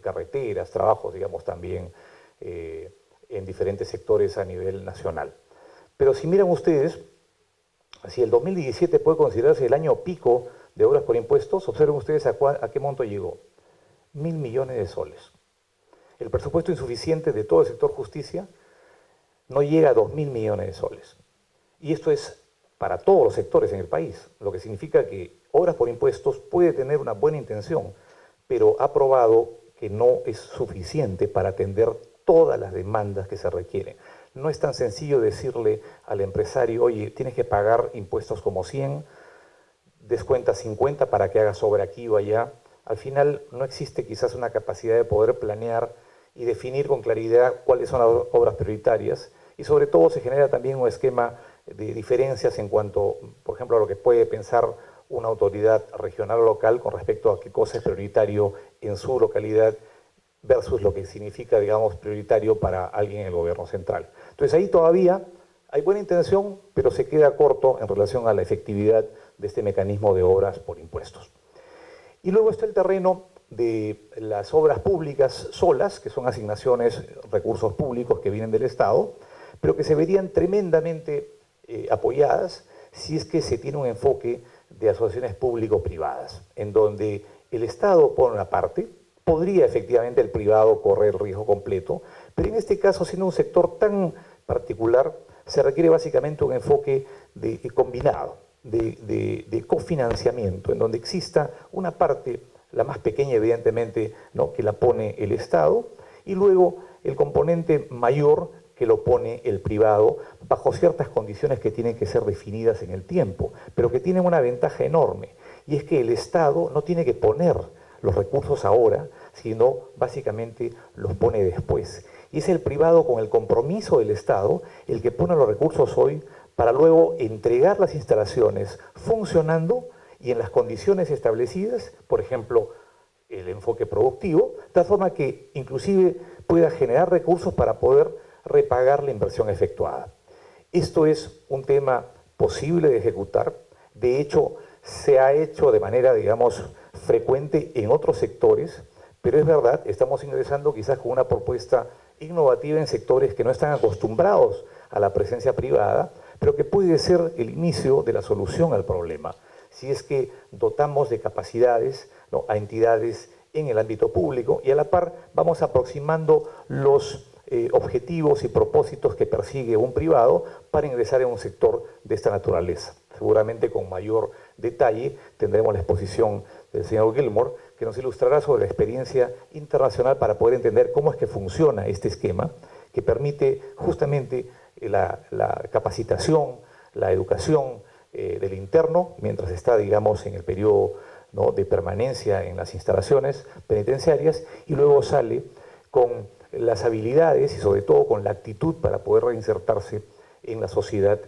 carreteras, trabajos, digamos, también en diferentes sectores a nivel nacional. Pero si miran ustedes, si el 2017 puede considerarse el año pico de obras por impuestos, observen ustedes a qué monto llegó. 1.000 millones de soles. El presupuesto insuficiente de todo el sector justicia no llega a 2.000 millones de soles. Y esto es para todos los sectores en el país, lo que significa que obras por impuestos puede tener una buena intención, pero ha probado que no es suficiente para atender todas las demandas que se requieren. No es tan sencillo decirle al empresario, oye, tienes que pagar impuestos como 100, descuenta 50 para que hagas obra aquí o allá. Al final no existe quizás una capacidad de poder planear y definir con claridad cuáles son las obras prioritarias y sobre todo se genera también un esquema de diferencias en cuanto, por ejemplo, a lo que puede pensar una autoridad regional o local con respecto a qué cosa es prioritario en su localidad versus lo que significa, digamos, prioritario para alguien en el gobierno central. Entonces ahí todavía hay buena intención, pero se queda corto en relación a la efectividad de este mecanismo de obras por impuestos. Y luego está el terreno de las obras públicas solas, que son asignaciones, recursos públicos que vienen del Estado, pero que se verían tremendamente apoyadas si es que se tiene un enfoque de asociaciones público-privadas, en donde el Estado pone una parte, podría efectivamente el privado correr el riesgo completo, pero en este caso, siendo un sector tan particular, se requiere básicamente un enfoque combinado, de cofinanciamiento, en donde exista una parte, la más pequeña evidentemente, ¿no?, que la pone el Estado, y luego el componente mayor que lo pone el privado bajo ciertas condiciones que tienen que ser definidas en el tiempo, pero que tienen una ventaja enorme, y es que el Estado no tiene que poner los recursos ahora, sino básicamente los pone después. Y es el privado con el compromiso del Estado el que pone los recursos hoy para luego entregar las instalaciones funcionando y en las condiciones establecidas, por ejemplo, el enfoque productivo, de tal forma que inclusive pueda generar recursos para poder repagar la inversión efectuada. Esto es un tema posible de ejecutar, de hecho se ha hecho de manera, digamos, frecuente en otros sectores, pero es verdad, estamos ingresando quizás con una propuesta innovativa en sectores que no están acostumbrados a la presencia privada, pero que puede ser el inicio de la solución al problema, si es que dotamos de capacidades, ¿no?, a entidades en el ámbito público y a la par vamos aproximando los objetivos y propósitos que persigue un privado para ingresar en un sector de esta naturaleza. Seguramente con mayor detalle tendremos la exposición del señor Gilmore, que nos ilustrará sobre la experiencia internacional para poder entender cómo es que funciona este esquema, que permite justamente la capacitación, la educación del interno, mientras está, digamos, en el periodo, ¿no?, de permanencia en las instalaciones penitenciarias, y luego sale con las habilidades y sobre todo con la actitud para poder reinsertarse en la sociedad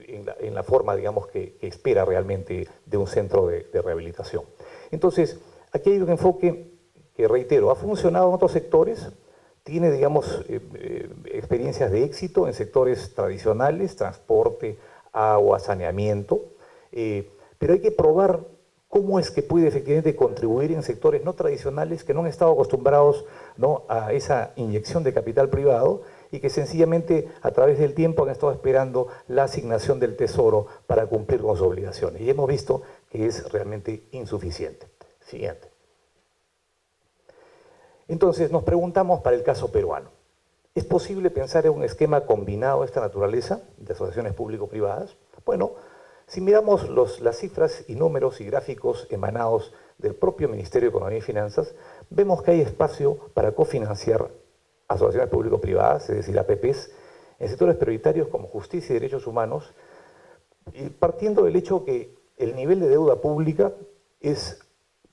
en la forma, digamos, que espera realmente de un centro de rehabilitación. Entonces, aquí hay un enfoque que, reitero, ha funcionado en otros sectores, tiene, digamos, experiencias de éxito en sectores tradicionales, transporte, agua, saneamiento, pero hay que probar cómo es que puede efectivamente contribuir en sectores no tradicionales que no han estado acostumbrados, ¿no?, a esa inyección de capital privado y que sencillamente a través del tiempo han estado esperando la asignación del Tesoro para cumplir con sus obligaciones. Y hemos visto que es realmente insuficiente. Siguiente. Entonces nos preguntamos para el caso peruano, ¿es posible pensar en un esquema combinado de esta naturaleza de asociaciones público-privadas? Bueno, si miramos las cifras y números y gráficos emanados del propio Ministerio de Economía y Finanzas, vemos que hay espacio para cofinanciar asociaciones público-privadas, es decir, APPs, en sectores prioritarios como justicia y derechos humanos, y partiendo del hecho que el nivel de deuda pública es,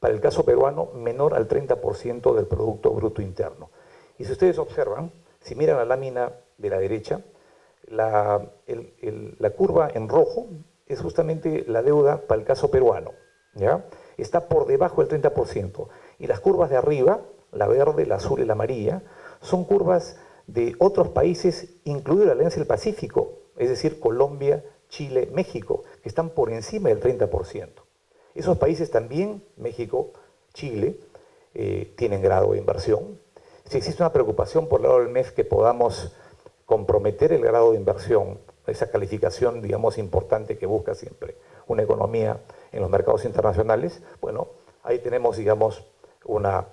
para el caso peruano, menor al 30% del Producto Bruto Interno. Y si ustedes observan, si miran la lámina de la derecha, la curva en rojo es justamente la deuda para el caso peruano, ¿ya? Está por debajo del 30%. Y las curvas de arriba, la verde, la azul y la amarilla, son curvas de otros países, incluido la Alianza del Pacífico, es decir, Colombia, Chile, México, que están por encima del 30%. Esos países también, México, Chile, tienen grado de inversión. Si existe una preocupación por el lado del MEF que podamos comprometer el grado de inversión, esa calificación, digamos, importante que busca siempre una economía en los mercados internacionales, bueno, ahí tenemos, digamos, una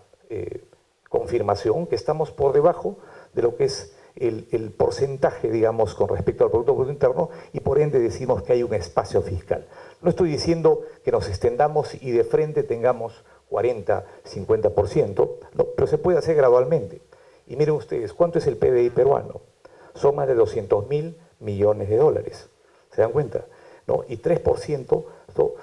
confirmación que estamos por debajo de lo que es el porcentaje, digamos, con respecto al Producto Bruto Interno, y por ende decimos que hay un espacio fiscal. No estoy diciendo que nos extendamos y de frente tengamos 40, 50%, no, pero se puede hacer gradualmente. Y miren ustedes, ¿cuánto es el PBI peruano? Son más de 200.000 millones de dólares. ¿Se dan cuenta? ¿No? Y 3%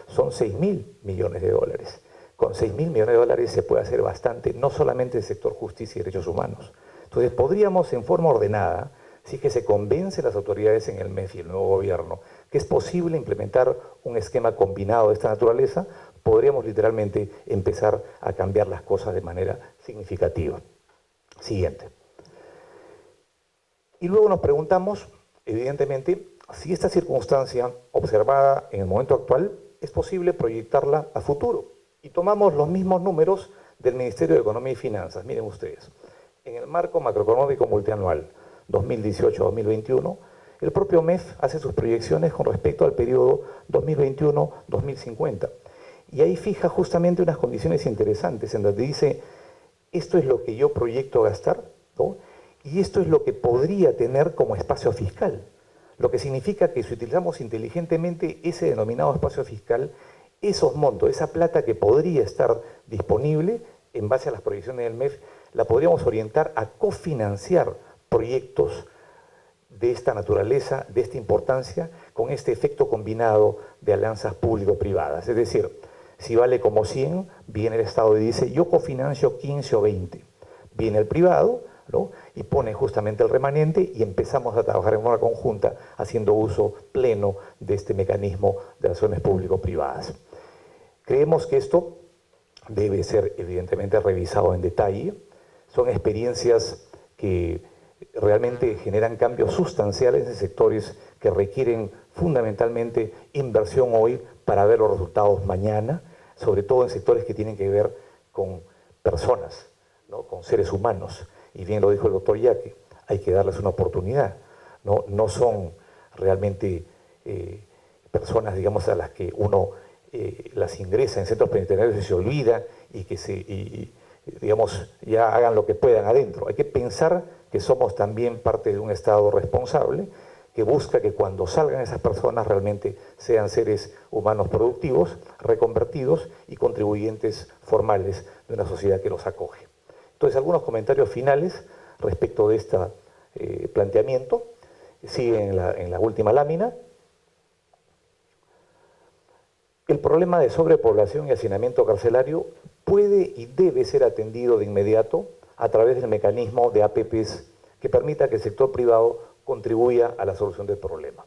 son 6.000 millones de dólares. Con 6.000 millones de dólares se puede hacer bastante, no solamente en el sector justicia y derechos humanos. Entonces podríamos, en forma ordenada, si es que se convence a las autoridades en el MEF y el nuevo gobierno que es posible implementar un esquema combinado de esta naturaleza, podríamos literalmente empezar a cambiar las cosas de manera significativa. Siguiente. Y luego nos preguntamos, evidentemente, si esta circunstancia observada en el momento actual es posible proyectarla a futuro. Y tomamos los mismos números del Ministerio de Economía y Finanzas. Miren ustedes, en el marco macroeconómico multianual 2018-2021, el propio MEF hace sus proyecciones con respecto al periodo 2021-2050. Y ahí fija justamente unas condiciones interesantes en donde dice, esto es lo que yo proyecto gastar, ¿no?, y esto es lo que podría tener como espacio fiscal. Lo que significa que si utilizamos inteligentemente ese denominado espacio fiscal, esos montos, esa plata que podría estar disponible en base a las proyecciones del MEF, la podríamos orientar a cofinanciar proyectos de esta naturaleza, de esta importancia, con este efecto combinado de alianzas público-privadas. Es decir, si vale como 100, viene el Estado y dice, yo cofinancio 15 o 20. Viene el privado, ¿no?, y pone justamente el remanente y empezamos a trabajar en forma conjunta haciendo uso pleno de este mecanismo de acciones público-privadas. Creemos que esto debe ser evidentemente revisado en detalle. Son experiencias que realmente generan cambios sustanciales en sectores que requieren fundamentalmente inversión hoy para ver los resultados mañana, sobre todo en sectores que tienen que ver con personas, ¿no?, con seres humanos. Y bien lo dijo el doctor Yaque, hay que darles una oportunidad. No son realmente personas, digamos, a las que uno las ingresa en centros penitenciarios y se olvida y que digamos, ya hagan lo que puedan adentro. Hay que pensar que somos también parte de un Estado responsable que busca que cuando salgan esas personas realmente sean seres humanos productivos, reconvertidos y contribuyentes formales de una sociedad que los acoge. Entonces, algunos comentarios finales respecto de este planteamiento. Sigue en la última lámina. El problema de sobrepoblación y hacinamiento carcelario puede y debe ser atendido de inmediato a través del mecanismo de APPs que permita que el sector privado contribuya a la solución del problema.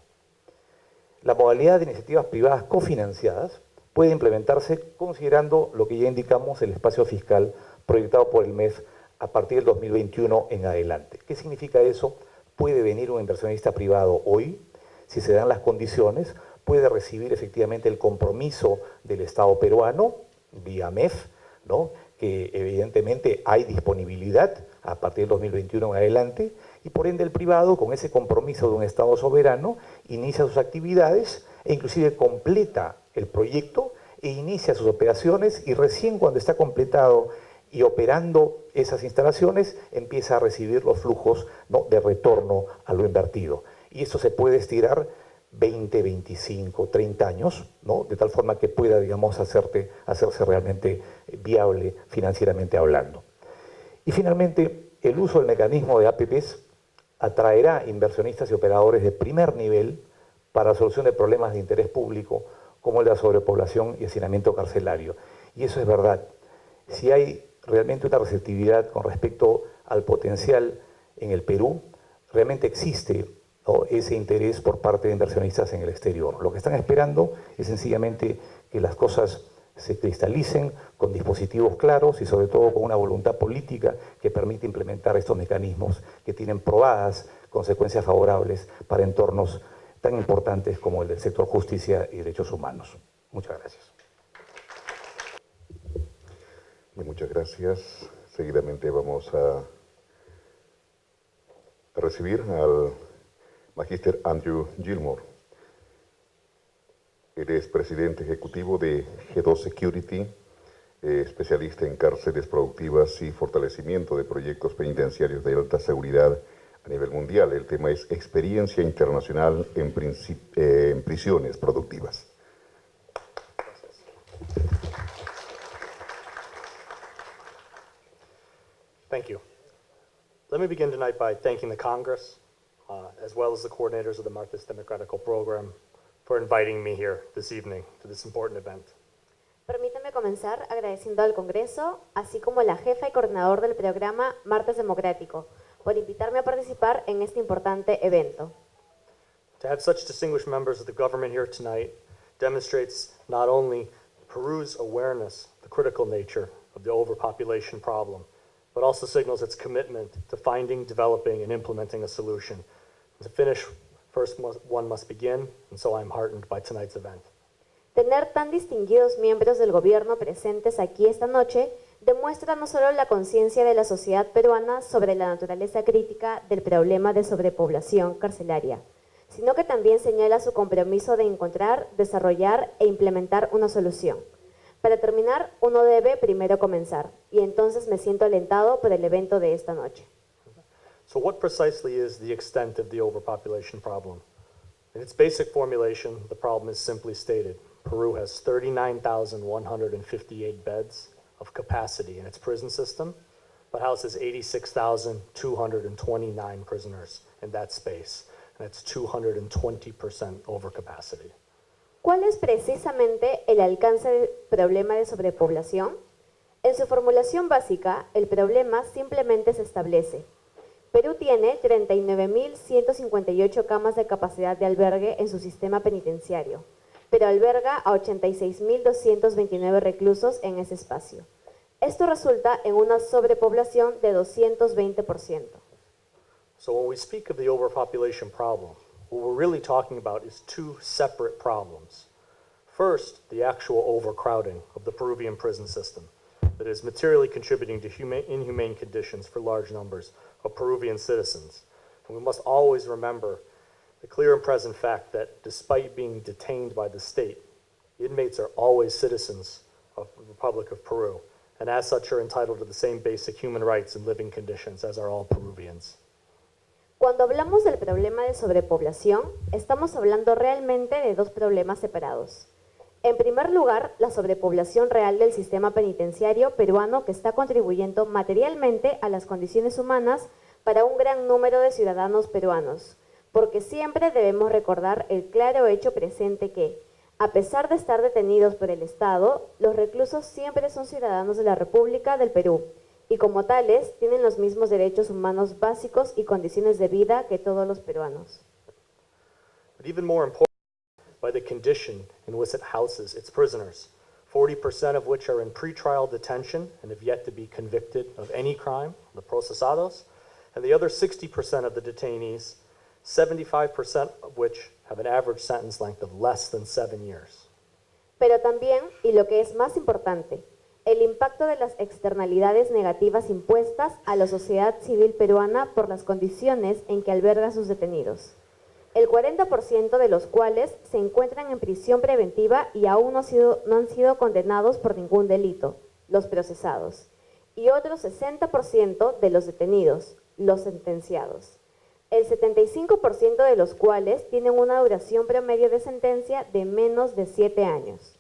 La modalidad de iniciativas privadas cofinanciadas puede implementarse considerando lo que ya indicamos, el espacio fiscal proyectado por el MEF a partir del 2021 en adelante. ¿Qué significa eso? Puede venir un inversionista privado hoy, si se dan las condiciones, puede recibir efectivamente el compromiso del Estado peruano, vía MEF, ¿no? Que evidentemente hay disponibilidad a partir del 2021 en adelante, y por ende el privado, con ese compromiso de un Estado soberano, inicia sus actividades e inclusive completa el proyecto e inicia sus operaciones, y recién cuando está completado y operando esas instalaciones, empieza a recibir los flujos, ¿no?, de retorno a lo invertido. Y eso se puede estirar 20, 25, 30 años, ¿no?, de tal forma que pueda, digamos, hacerse realmente viable financieramente hablando. Y finalmente, el uso del mecanismo de APPs atraerá inversionistas y operadores de primer nivel para la solución de problemas de interés público, como el de la sobrepoblación y hacinamiento carcelario. Y eso es verdad. Si hay realmente una receptividad con respecto al potencial en el Perú, realmente existe, ¿no?, ese interés por parte de inversionistas en el exterior. Lo que están esperando es sencillamente que las cosas se cristalicen con dispositivos claros y sobre todo con una voluntad política que permite implementar estos mecanismos que tienen probadas consecuencias favorables para entornos tan importantes como el del sector justicia y derechos humanos. Muchas gracias. Y muchas gracias. Seguidamente vamos a recibir al magíster Andrew Gilmore. Él es presidente ejecutivo de G2 Security, especialista en cárceles productivas y fortalecimiento de proyectos penitenciarios de alta seguridad a nivel mundial. El tema es experiencia internacional en prisiones productivas. Thank you. Let me begin tonight by thanking the Congress, as well as the coordinators of the Martes Democrático program, for inviting me here this evening to this important event. Permítame comenzar agradeciendo al Congreso, así como la jefa y coordinador del programa Martes Democrático, por invitarme a participar en este importante evento. To have such distinguished members of the government here tonight demonstrates not only Peru's awareness of the critical nature of the overpopulation problem, but also signals its commitment to finding, developing, and implementing a solution. To finish, first one must begin, and so I'm heartened by tonight's event. Tener tan distinguidos miembros del gobierno presentes aquí esta noche demuestra no solo la conciencia de la sociedad peruana sobre la naturaleza crítica del problema de sobrepoblación carcelaria, sino que también señala su compromiso de encontrar, desarrollar e implementar una solución. Para terminar, uno debe primero comenzar, y entonces me siento alentado por el evento de esta noche. So what precisely is the extent of the overpopulation problem? In its basic formulation, the problem is simply stated. Peru has 39,158 beds of capacity in its prison system, but houses 86,229 prisoners in that space, and it's 220% overcapacity. ¿Cuál es precisamente el alcance del problema de sobrepoblación? En su formulación básica, el problema simplemente se establece. Perú tiene 39.158 camas de capacidad de albergue en su sistema penitenciario, pero alberga a 86.229 reclusos en ese espacio. Esto resulta en una sobrepoblación de 220%. So when we speak of the overpopulation problem, what we're really talking about is two separate problems. First, the actual overcrowding of the Peruvian prison system that is materially contributing to inhumane conditions for large numbers of Peruvian citizens. And we must always remember the clear and present fact that despite being detained by the state, inmates are always citizens of the Republic of Peru, and as such are entitled to the same basic human rights and living conditions as are all Peruvians. Cuando hablamos del problema de sobrepoblación, estamos hablando realmente de dos problemas separados. En primer lugar, la sobrepoblación real del sistema penitenciario peruano que está contribuyendo materialmente a las condiciones humanas para un gran número de ciudadanos peruanos, porque siempre debemos recordar el claro hecho presente que, a pesar de estar detenidos por el Estado, los reclusos siempre son ciudadanos de la República del Perú, y como tales tienen los mismos derechos humanos básicos y condiciones de vida que todos los peruanos. But even more important, by the condition in which it houses its prisoners. 40% of which are in pretrial detention and have yet to be convicted of any crime, the procesados, and the other 60% of the detainees, 75% of which have an average sentence length of less than 7 years. Pero también, y lo que es más importante, el impacto de las externalidades negativas impuestas a la sociedad civil peruana por las condiciones en que alberga a sus detenidos. El 40% de los cuales se encuentran en prisión preventiva y aún no han sido condenados por ningún delito, los procesados, y otro 60% de los detenidos, los sentenciados. El 75% de los cuales tienen una duración promedio de sentencia de menos de 7 años.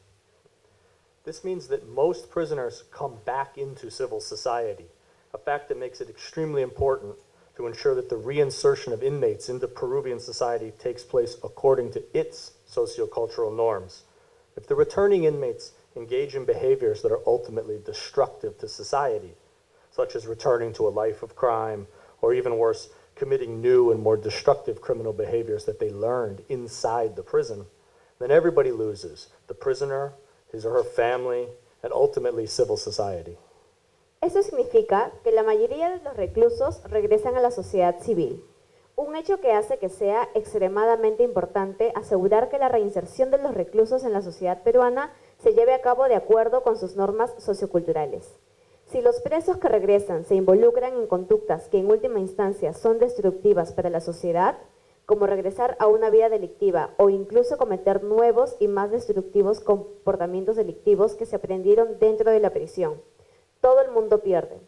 This means that most prisoners come back into civil society, a fact that makes it extremely important to ensure that the reinsertion of inmates into Peruvian society takes place according to its sociocultural norms. If the returning inmates engage in behaviors that are ultimately destructive to society, such as returning to a life of crime, or even worse, committing new and more destructive criminal behaviors that they learned inside the prison, then everybody loses, the prisoner, his or her family, and ultimately civil society. Eso significa que la mayoría de los reclusos regresan a la sociedad civil, un hecho que hace que sea extremadamente importante asegurar que la reinserción de los reclusos en la sociedad peruana se lleve a cabo de acuerdo con sus normas socioculturales. Si los presos que regresan se involucran en conductas que en última instancia son destructivas para la sociedad, como regresar a una vida delictiva o incluso cometer nuevos y más destructivos comportamientos delictivos que se aprendieron dentro de la prisión, todo el mundo pierde,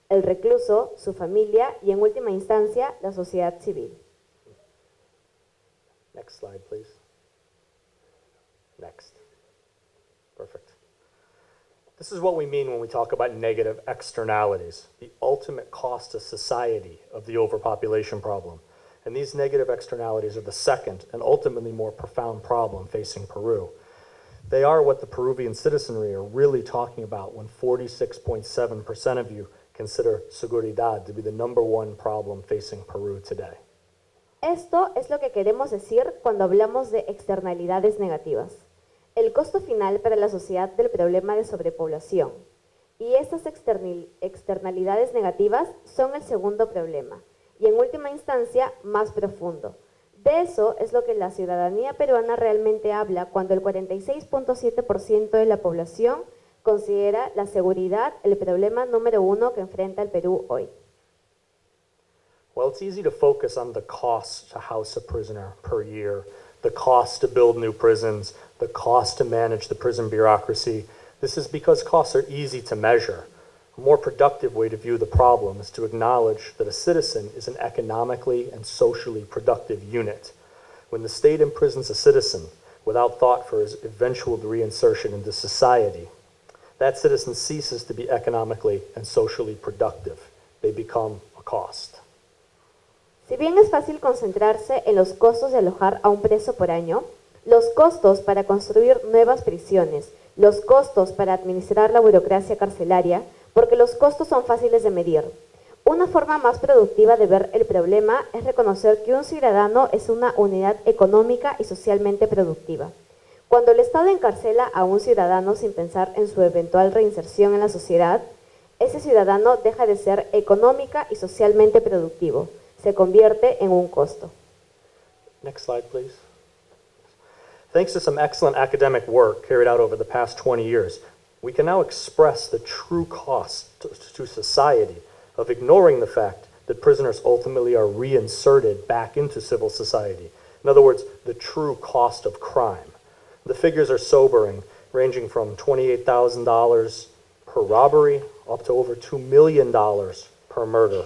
el recluso, su familia y en última instancia la sociedad civil. Next slide, please. Next. Perfect. This is what we mean when we talk about negative externalities, the ultimate cost to society of the overpopulation problem. And these negative externalities are the second and ultimately more profound problem facing Peru. They are what the Peruvian citizenry are really talking about when 46.7% of you consider seguridad to be the #1 problem facing Peru today. Esto es lo que queremos decir cuando hablamos de externalidades negativas. El costo final para la sociedad del problema de sobrepoblación. Y estas externalidades negativas son el segundo problema, y en última instancia más profundo. De eso es lo que la ciudadanía peruana realmente habla cuando el 46.7% de la población considera la seguridad el problema número 1 que enfrenta el Perú hoy. Well, it's easy to focus on the cost to house a prisoner per year, the cost to build new prisons, the cost to manage the prison bureaucracy. This is because costs are easy to measure. A more productive way to view the problem is to acknowledge that a citizen is an economically and socially productive unit. When the state imprisons a citizen without thought for his eventual reinsertion into society, that citizen ceases to be economically and socially productive. They become a cost. Si bien es fácil concentrarse en los costos de alojar a un preso por año, los costos para construir nuevas prisiones, los costos para administrar la burocracia carcelaria, porque los costos son fáciles de medir. Una forma más productiva de ver el problema es reconocer que un ciudadano es una unidad económica y socialmente productiva. Cuando el Estado encarcela a un ciudadano sin pensar en su eventual reinserción en la sociedad, ese ciudadano deja de ser económica y socialmente productivo. Se convierte en un costo. Next slide, please. Thanks to some excellent academic work carried out over the past 20 years, we can now express the true cost to society of ignoring the fact that prisoners ultimately are reinserted back into civil society. In other words, the true cost of crime. The figures are sobering, ranging from $28,000 per robbery up to over $2 million per murder.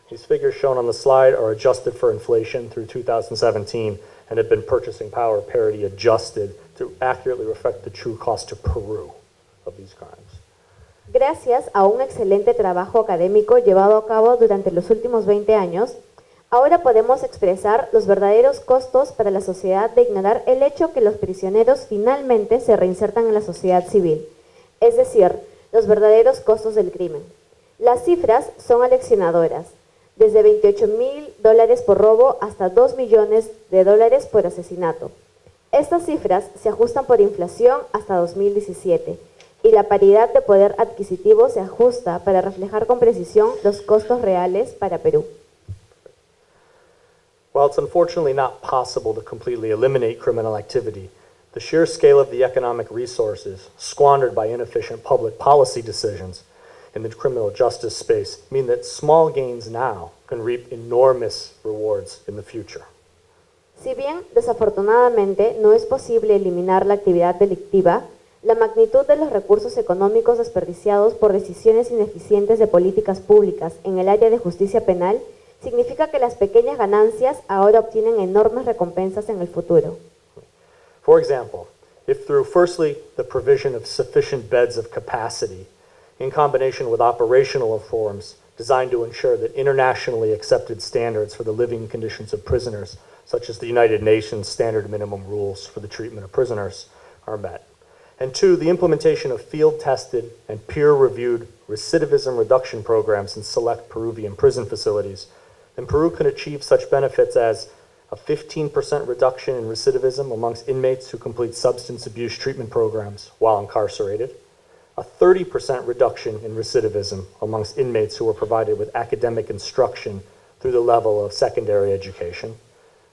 These figures shown on the slide are adjusted for inflation through 2017 and have been purchasing power parity adjusted to accurately reflect the true cost to Peru of these crimes. Gracias a un excelente trabajo académico llevado a cabo durante los últimos 20 años, ahora podemos expresar los verdaderos costos para la sociedad de ignorar el hecho que los prisioneros finalmente se reinsertan en la sociedad civil, es decir, los verdaderos costos del crimen. Las cifras son aleccionadoras, desde $28,000 por robo hasta $2 millones por asesinato. Estas cifras se ajustan por inflación hasta 2017 y la paridad de poder adquisitivo se ajusta para reflejar con precisión los costos reales para Perú. While it's unfortunately not possible to completely eliminate criminal activity, the sheer scale of the economic resources squandered by inefficient public policy decisions in the criminal justice space mean that small gains now can reap enormous rewards in the future. Si bien, desafortunadamente, no es posible eliminar la actividad delictiva, la magnitud de los recursos económicos desperdiciados por decisiones ineficientes de políticas públicas en el área de justicia penal significa que las pequeñas ganancias ahora obtienen enormes recompensas en el futuro. For example, if through firstly the provision of sufficient beds of capacity in combination with operational reforms designed to ensure that internationally accepted standards for the living conditions of prisoners, such as the United Nations Standard Minimum Rules for the Treatment of Prisoners, are met. And two, the implementation of field-tested and peer-reviewed recidivism reduction programs in select Peruvian prison facilities, then Peru can achieve such benefits as a 15% reduction in recidivism amongst inmates who complete substance abuse treatment programs while incarcerated, a 30% reduction in recidivism amongst inmates who are provided with academic instruction through the level of secondary education,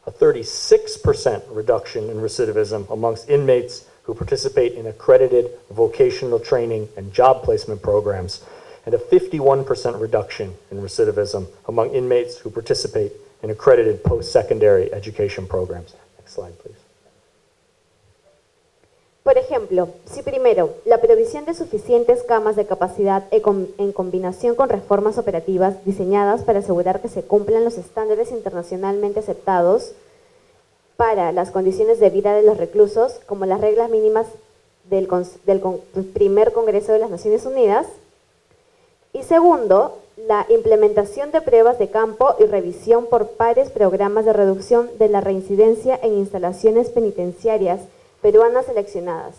a 36% reduction in recidivism amongst inmates who participate in accredited vocational training and job placement programs, and a 51% reduction in recidivism among inmates who participate in accredited post-secondary education programs. Next slide, please. Por ejemplo, si primero, la provisión de suficientes camas de capacidad en combinación con reformas operativas diseñadas para asegurar que se cumplan los estándares internacionalmente aceptados para las condiciones de vida de los reclusos, como las reglas mínimas del primer Congreso de las Naciones Unidas, y segundo, la implementación de pruebas de campo y revisión por pares programas de reducción de la reincidencia en instalaciones penitenciarias peruanas seleccionadas.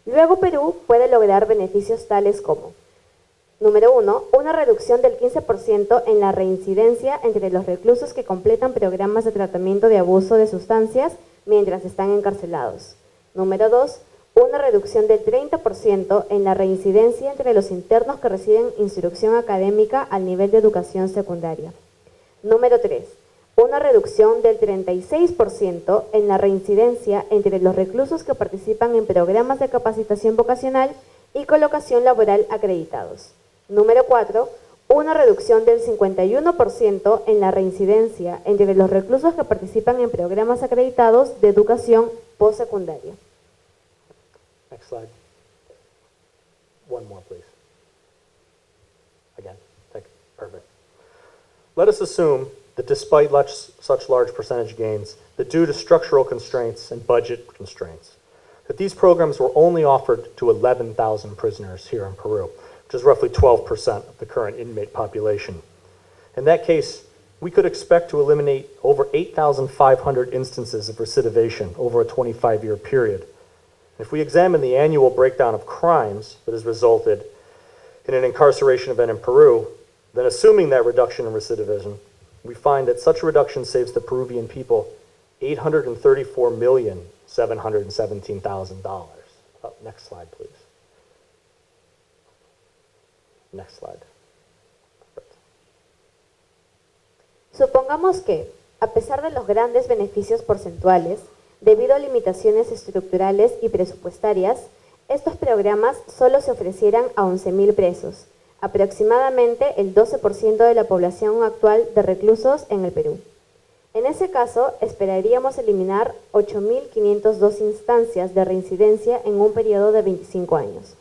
Luego Perú puede lograr beneficios tales como: número 1, una reducción del 15% en la reincidencia entre los reclusos que completan programas de tratamiento de abuso de sustancias mientras están encarcelados. Número 2, una reducción del 30% en la reincidencia entre los internos que reciben instrucción académica al nivel de educación secundaria. Número 3, una reducción del 36% en la reincidencia entre los reclusos que participan en programas de capacitación vocacional y colocación laboral acreditados. Número 4, una reducción del 51% en la reincidencia entre los reclusos que participan en programas acreditados de educación postsecundaria. Next slide. One more, please. Again. Perfect. Let us assume that despite such large percentage gains, that due to structural constraints and budget constraints, that these programs were only offered to 11,000 prisoners here in Peru, which is roughly 12% of the current inmate population. In that case, we could expect to eliminate over 8,500 instances of recidivation over a 25-year period. If we examine the annual breakdown of crimes that has resulted in an incarceration event in Peru, then assuming that reduction in recidivism, we find that such a reduction saves the Peruvian people $834,717,000. Next slide, please. Next slide. Perfect. Supongamos que, a pesar de los grandes beneficios porcentuales, debido a limitaciones estructurales y presupuestarias, estos programas solo se ofrecieran a 11.000 presos, aproximadamente el 12% de la población actual de reclusos en el Perú. En ese caso, esperaríamos eliminar 8.502 instancias de reincidencia en un periodo de 25 años.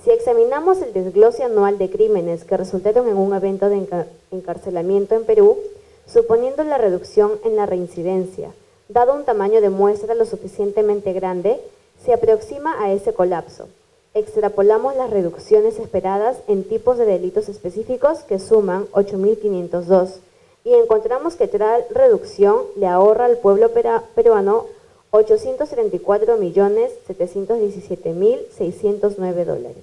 Si examinamos el desglose anual de crímenes que resultaron en un evento de encarcelamiento en Perú, suponiendo la reducción en la reincidencia, dado un tamaño de muestra lo suficientemente grande, se aproxima a ese colapso. Extrapolamos las reducciones esperadas en tipos de delitos específicos que suman 8.502 y encontramos que tal reducción le ahorra al pueblo peruano $834.717.609.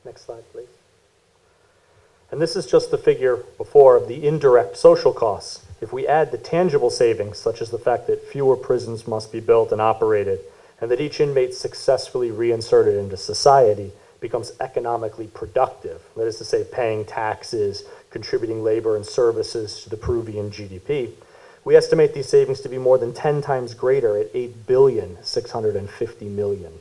Next slide, please. And this is just the figure before of the indirect social costs. If we add the tangible savings, such as the fact that fewer prisons must be built and operated, and that each inmate successfully reinserted into society, becomes economically productive, that is to say, paying taxes, contributing labor and services to the Peruvian GDP, we estimate these savings to be more than 10 times greater at $8.65 billion.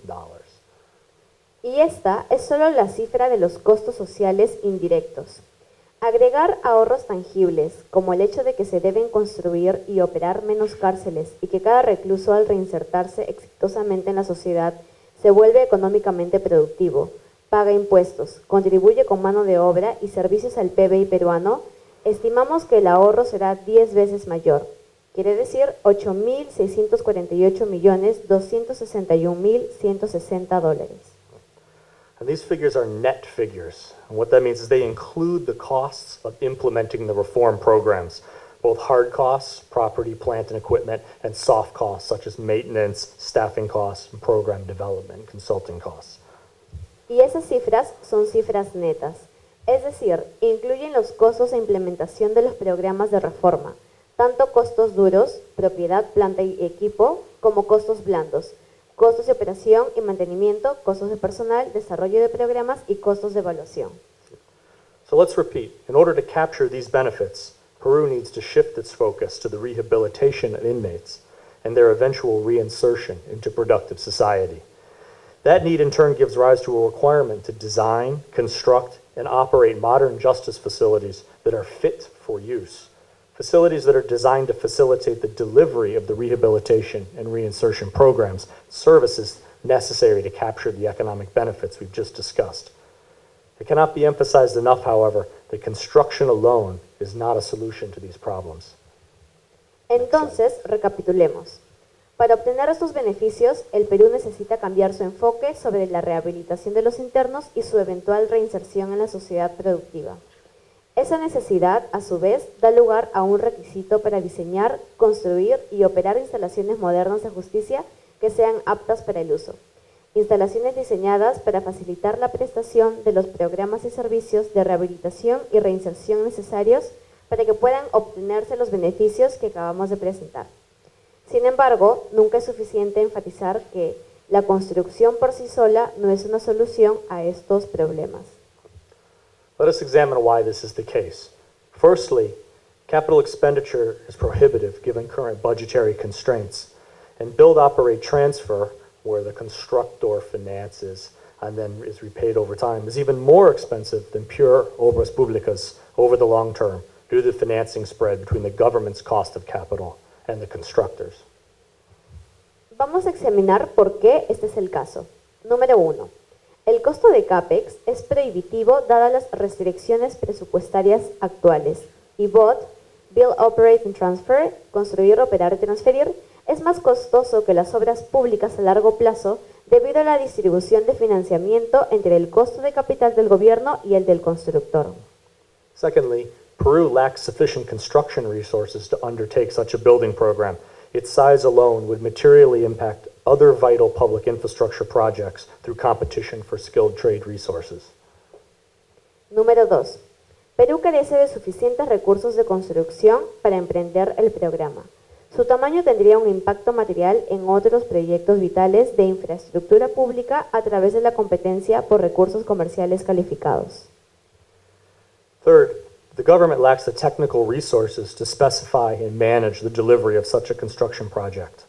Y esta es solo la cifra de los costos sociales indirectos. Agregar ahorros tangibles, como el hecho de que se deben construir y operar menos cárceles y que cada recluso al reinsertarse exitosamente en la sociedad se vuelve económicamente productivo, paga impuestos, contribuye con mano de obra y servicios al PBI peruano, estimamos que el ahorro será 10 veces mayor, quiere decir $8.648.261.160. And these figures are net figures. And what that means is they include the costs of implementing the reform programs, both hard costs, property, plant, and equipment, and soft costs, such as maintenance, staffing costs, and program development, consulting costs. Y esas cifras son cifras netas, es decir, incluyen los costos de implementación de los programas de reforma, tanto costos duros, propiedad, planta y equipo, como costos blandos, costos de operación y mantenimiento, costos de personal, desarrollo de programas y costos de evaluación. So let's repeat. In order to capture these benefits, Peru needs to shift its focus to the rehabilitation of inmates and their eventual reinsertion into productive society. That need in turn gives rise to a requirement to design, construct, and operate modern justice facilities that are fit for use. Facilities that are designed to facilitate the delivery of the rehabilitation and reinsertion programs, services necessary to capture the economic benefits we've just discussed. It cannot be emphasized enough, however, that construction alone is not a solution to these problems. Entonces, recapitulemos. Para obtener estos beneficios, el Perú necesita cambiar su enfoque sobre la rehabilitación de los internos y su eventual reinserción en la sociedad productiva. Esa necesidad, a su vez, da lugar a un requisito para diseñar, construir y operar instalaciones modernas de justicia que sean aptas para el uso. Instalaciones diseñadas para facilitar la prestación de los programas y servicios de rehabilitación y reinserción necesarios para que puedan obtenerse los beneficios que acabamos de presentar. Sin embargo, nunca es suficiente enfatizar que la construcción por sí sola no es una solución a estos problemas. Let us examine why this is the case. Firstly, capital expenditure is prohibitive given current budgetary constraints, and build, operate, transfer, where the constructor finances and then is repaid over time, is even more expensive than pure obras públicas over the long term due to the financing spread between the government's cost of capital and the constructors. Vamos a examinar por qué este es el caso. Número 1. El costo de CAPEX es prohibitivo dadas las restricciones presupuestarias actuales y BOT, Build, Operate and Transfer, construir, operar y transferir, es más costoso que las obras públicas a largo plazo debido a la distribución de financiamiento entre el costo de capital del gobierno y el del constructor. Secondly, Peru lacks sufficient construction resources to undertake such a building program. Its size alone would materially impact other vital public infrastructure projects through competition for skilled trade resources. Número 2. Perú carece de suficientes recursos de construcción para emprender el programa. Su tamaño tendría un impacto material en otros proyectos vitales de infraestructura pública a través de la competencia por recursos comerciales calificados. Third, the government lacks the technical resources to specify and manage the delivery of such a construction project.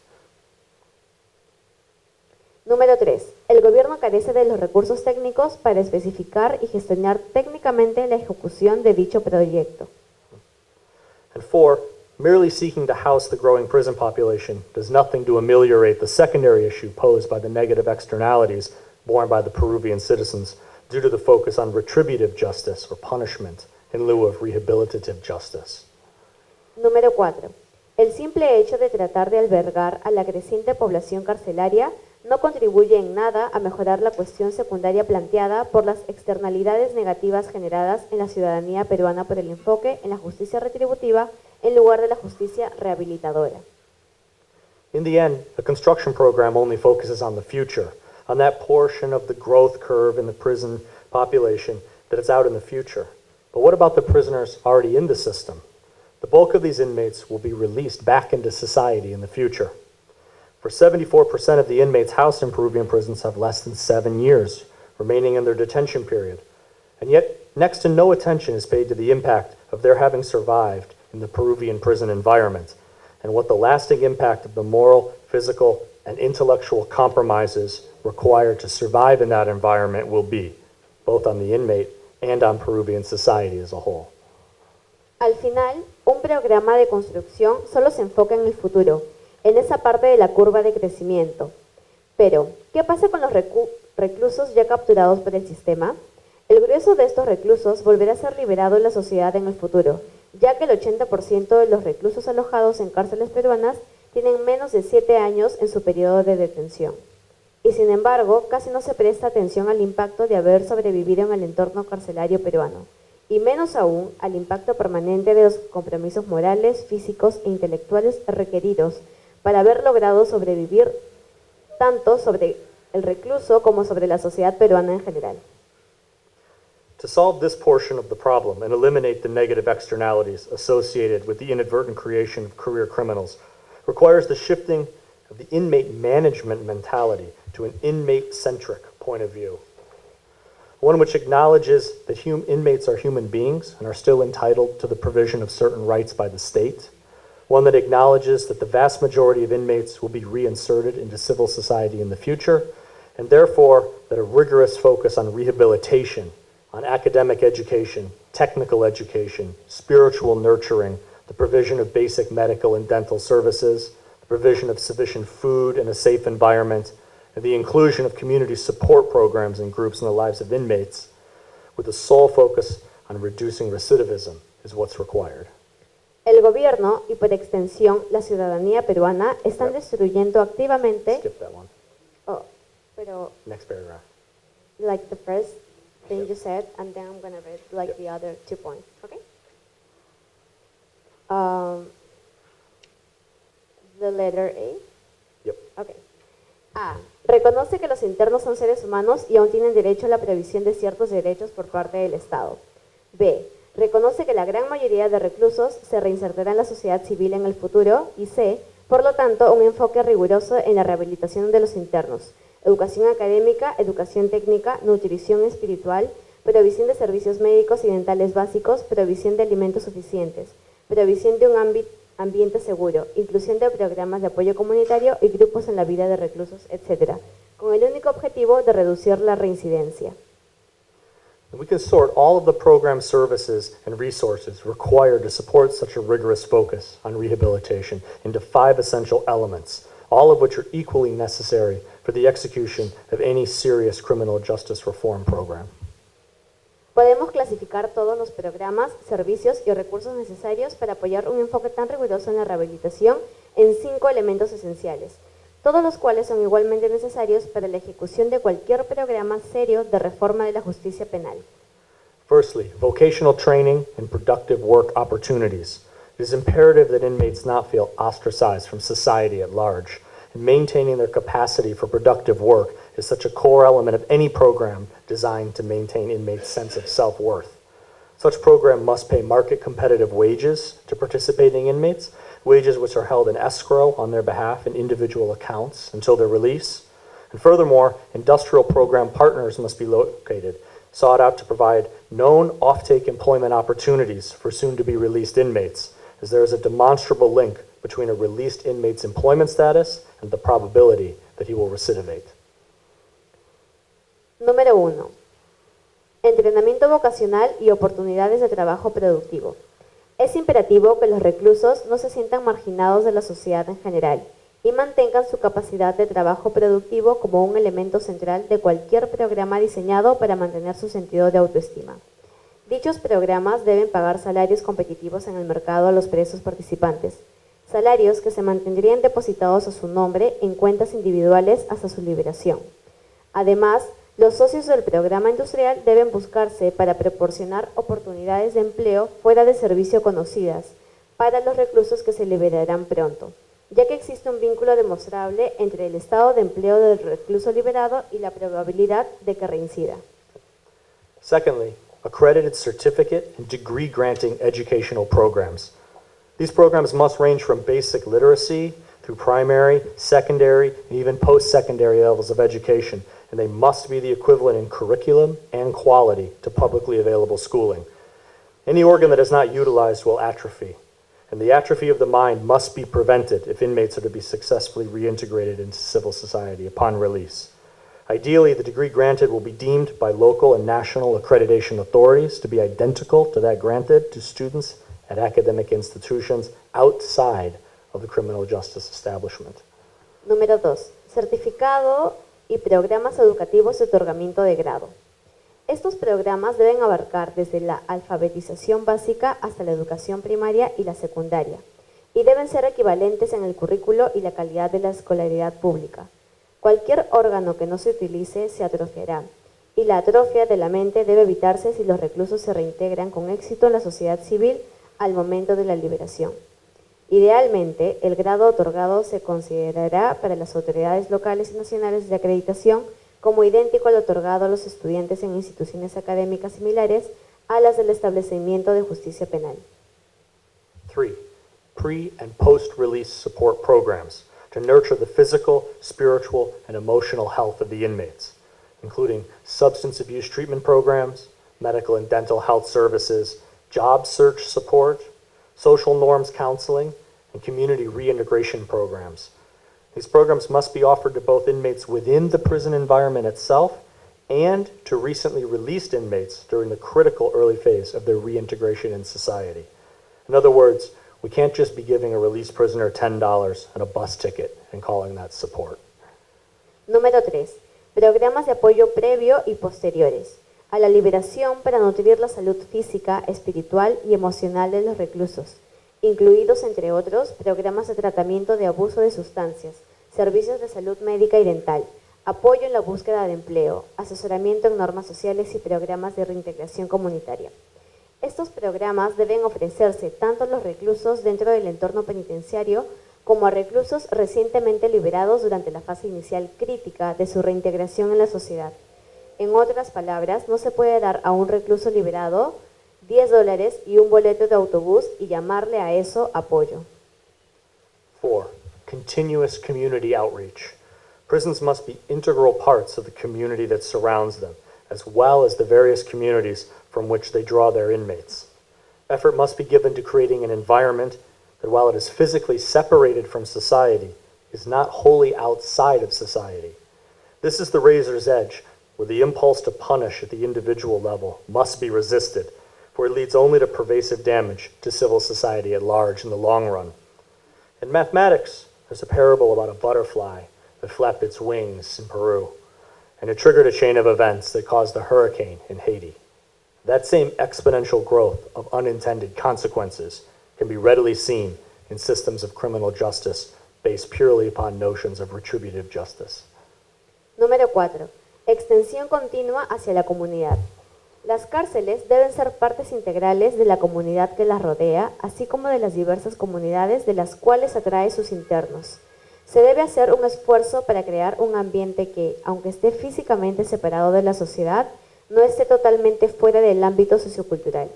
Número 3. El gobierno carece de los recursos técnicos para especificar y gestionar técnicamente la ejecución de dicho proyecto. And four, merely seeking to house the growing prison population does nothing to ameliorate the secondary issue posed by the negative externalities borne by the Peruvian citizens due to the focus on retributive justice or punishment in lieu of rehabilitative justice. Número 4. El simple hecho de tratar de albergar a la creciente población carcelaria no contribuye en nada a mejorar la cuestión secundaria planteada por las externalidades negativas generadas en la ciudadanía peruana por el enfoque en la justicia retributiva en lugar de la justicia rehabilitadora. In the end, a construction program only focuses on the future, on that portion of the growth curve in the prison population that is out in the future. But what about the prisoners already in the system? The bulk of these inmates will be released back into society in the future. For 74% of the inmates housed in Peruvian prisons have less than 7 years remaining in their detention period. And yet, next to no attention is paid to the impact of their having survived in the Peruvian prison environment and what the lasting impact of the moral, physical, and intellectual compromises required to survive in that environment will be, both on the inmate and on Peruvian society as a whole. Al final, un programa de construcción solo se enfoca en el futuro, en esa parte de la curva de crecimiento. Pero, ¿qué pasa con los reclusos ya capturados por el sistema? El grueso de estos reclusos volverá a ser liberado en la sociedad en el futuro, ya que el 80% de los reclusos alojados en cárceles peruanas tienen menos de 7 años en su periodo de detención. Y sin embargo, casi no se presta atención al impacto de haber sobrevivido en el entorno carcelario peruano, y menos aún al impacto permanente de los compromisos morales, físicos e intelectuales requeridos para haber logrado sobrevivir tanto sobre el recluso como sobre la sociedad peruana en general. To solve this portion of the problem and eliminate the negative externalities associated with the inadvertent creation of career criminals requires the shifting of the inmate management mentality to an inmate-centric point of view. One which acknowledges that inmates are human beings and are still entitled to the provision of certain rights by the state. One that acknowledges that the vast majority of inmates will be reinserted into civil society in the future, and therefore that a rigorous focus on rehabilitation, on academic education, technical education, spiritual nurturing, the provision of basic medical and dental services, the provision of sufficient food and a safe environment, and the inclusion of community support programs and groups in the lives of inmates, with a sole focus on reducing recidivism, is what's required. El gobierno y por extensión la ciudadanía peruana están destruyendo activamente. Skip that one. Oh, pero Next paragraph. like the first thing you said, and then I'm gonna read like the other 2 points. Okay. The letter A. Yep. Okay. A. Reconoce que los internos son seres humanos y aún tienen derecho a la previsión de ciertos derechos por parte del Estado. B. Reconoce que la gran mayoría de reclusos se reinsertará en la sociedad civil en el futuro. Y C. Por lo tanto, un enfoque riguroso en la rehabilitación de los internos. Educación académica, educación técnica, nutrición espiritual, provisión de servicios médicos y dentales básicos, provisión de alimentos suficientes, provisión de un ambiente seguro, inclusión de programas de apoyo comunitario y grupos en la vida de reclusos, etc., con el único objetivo de reducir la reincidencia. And we can sort all of the program services and resources required to support such a rigorous focus on rehabilitation into 5 essential elements, all of which are equally necessary for the execution of any serious criminal justice reform program. Podemos clasificar todos los programas, servicios y recursos necesarios para apoyar un enfoque tan riguroso en la rehabilitación en 5 elementos esenciales, todos los cuales son igualmente necesarios para la ejecución de cualquier programa serio de reforma de la justicia penal. Firstly, vocational training and productive work opportunities. It is imperative that inmates not feel ostracized from society at large, and maintaining their capacity for productive work is such a core element of any program designed to maintain inmates' sense of self-worth. Such program must pay market competitive wages to participating inmates, wages which are held in escrow on their behalf in individual accounts until their release. And furthermore, industrial program partners must be located, sought out to provide known offtake employment opportunities for soon-to-be released inmates, as there is a demonstrable link between a released inmate's employment status and the probability that he will recidivate. Número 1. Entrenamiento vocacional y oportunidades de trabajo productivo. Es imperativo que los reclusos no se sientan marginados de la sociedad en general y mantengan su capacidad de trabajo productivo como un elemento central de cualquier programa diseñado para mantener su sentido de autoestima. Dichos programas deben pagar salarios competitivos en el mercado a los presos participantes, salarios que se mantendrían depositados a su nombre en cuentas individuales hasta su liberación. Además, los socios del programa industrial deben buscarse para proporcionar oportunidades de empleo fuera de servicio conocidas para los reclusos que se liberarán pronto, ya que existe un vínculo demostrable entre el estado de empleo del recluso liberado y la probabilidad de que reincida. Secondly, accredited certificate and degree granting educational programs. These programs must range from basic literacy through primary, secondary, and even post-secondary levels of education, and they must be the equivalent in curriculum and quality to publicly available schooling. Any organ that is not utilized will atrophy, and the atrophy of the mind must be prevented if inmates are to be successfully reintegrated into civil society upon release. Ideally, the degree granted will be deemed by local and national accreditation authorities to be identical to that granted to students at academic institutions outside of the criminal justice establishment. Número 2. Certificado y programas educativos de otorgamiento de grado. Estos programas deben abarcar desde la alfabetización básica hasta la educación primaria y la secundaria, y deben ser equivalentes en el currículo y la calidad de la escolaridad pública. Cualquier órgano que no se utilice se atrofiará, y la atrofia de la mente debe evitarse si los reclusos se reintegran con éxito en la sociedad civil al momento de la liberación. Idealmente, el grado otorgado se considerará para las autoridades locales y nacionales de acreditación como idéntico al otorgado a los estudiantes en instituciones académicas similares a las del establecimiento de justicia penal. 3. Pre- and post-release support programs to nurture the physical, spiritual, and emotional health of the inmates, including substance abuse treatment programs, medical and dental health services, job search support, social norms counseling, and community reintegration programs. These programs must be offered to both inmates within the prison environment itself and to recently released inmates during the critical early phase of their reintegration in society. In other words, we can't just be giving a released prisoner $10 and a bus ticket and calling that support. Número 3. Programas de apoyo previo y posteriores a la liberación para nutrir la salud física, espiritual y emocional de los reclusos, incluidos, entre otros, programas de tratamiento de abuso de sustancias, servicios de salud médica y dental, apoyo en la búsqueda de empleo, asesoramiento en normas sociales y programas de reintegración comunitaria. Estos programas deben ofrecerse tanto a los reclusos dentro del entorno penitenciario como a reclusos recientemente liberados durante la fase inicial crítica de su reintegración en la sociedad. En otras palabras, no se puede dar a un recluso liberado $10 y un boleto de autobús y llamarle a eso apoyo. 4. Continuous community outreach. Prisons must be integral parts of the community that surrounds them, as well as the various communities from which they draw their inmates. Effort must be given to creating an environment that, while it is physically separated from society, is not wholly outside of society. This is the razor's edge, where the impulse to punish at the individual level must be resisted, for it leads only to pervasive damage to civil society at large in the long run. In mathematics, there's a parable about a butterfly that flapped its wings in Peru, and it triggered a chain of events that caused a hurricane in Haiti. That same exponential growth of unintended consequences can be readily seen in systems of criminal justice based purely upon notions of retributive justice. Número 4. Extensión continua hacia la comunidad. Las cárceles deben ser partes integrales de la comunidad que las rodea, así como de las diversas comunidades de las cuales atrae sus internos. Se debe hacer un esfuerzo para crear un ambiente que, aunque esté físicamente separado de la sociedad, no esté totalmente fuera del ámbito sociocultural.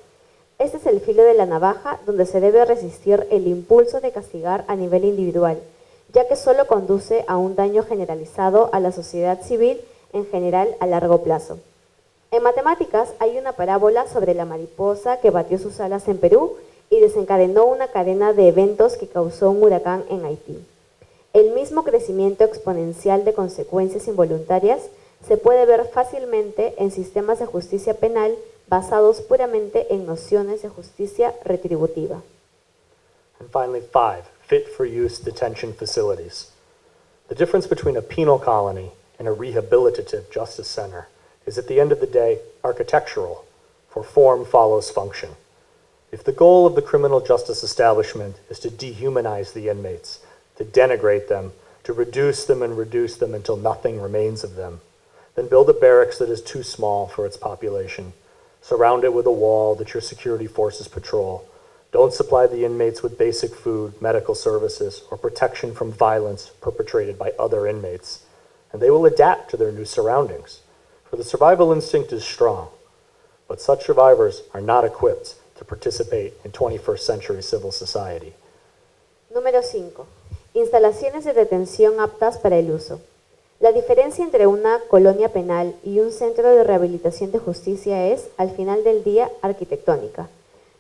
Este es el filo de la navaja donde se debe resistir el impulso de castigar a nivel individual, ya que solo conduce a un daño generalizado a la sociedad civil en general a largo plazo. En matemáticas hay una parábola sobre la mariposa que batió sus alas en Perú y desencadenó una cadena de eventos que causó un huracán en Haití. El mismo crecimiento exponencial de consecuencias involuntarias se puede ver fácilmente en sistemas de justicia penal basados puramente en nociones de justicia retributiva. And finally, 5, fit-for-use detention facilities. The difference between a penal colony and a rehabilitative justice center is, at the end of the day, architectural, for form follows function. If the goal of the criminal justice establishment is to dehumanize the inmates, to denigrate them, to reduce them until nothing remains of them, then build a barracks that is too small for its population. Surround it with a wall that your security forces patrol. Don't supply the inmates with basic food, medical services, or protection from violence perpetrated by other inmates. And they will adapt to their new surroundings. For the survival instinct is strong, but such survivors are not equipped to participate in 21st century civil society. Número 5. Instalaciones de detención aptas para el uso. La diferencia entre una colonia penal y un centro de rehabilitación de justicia es, al final del día, arquitectónica.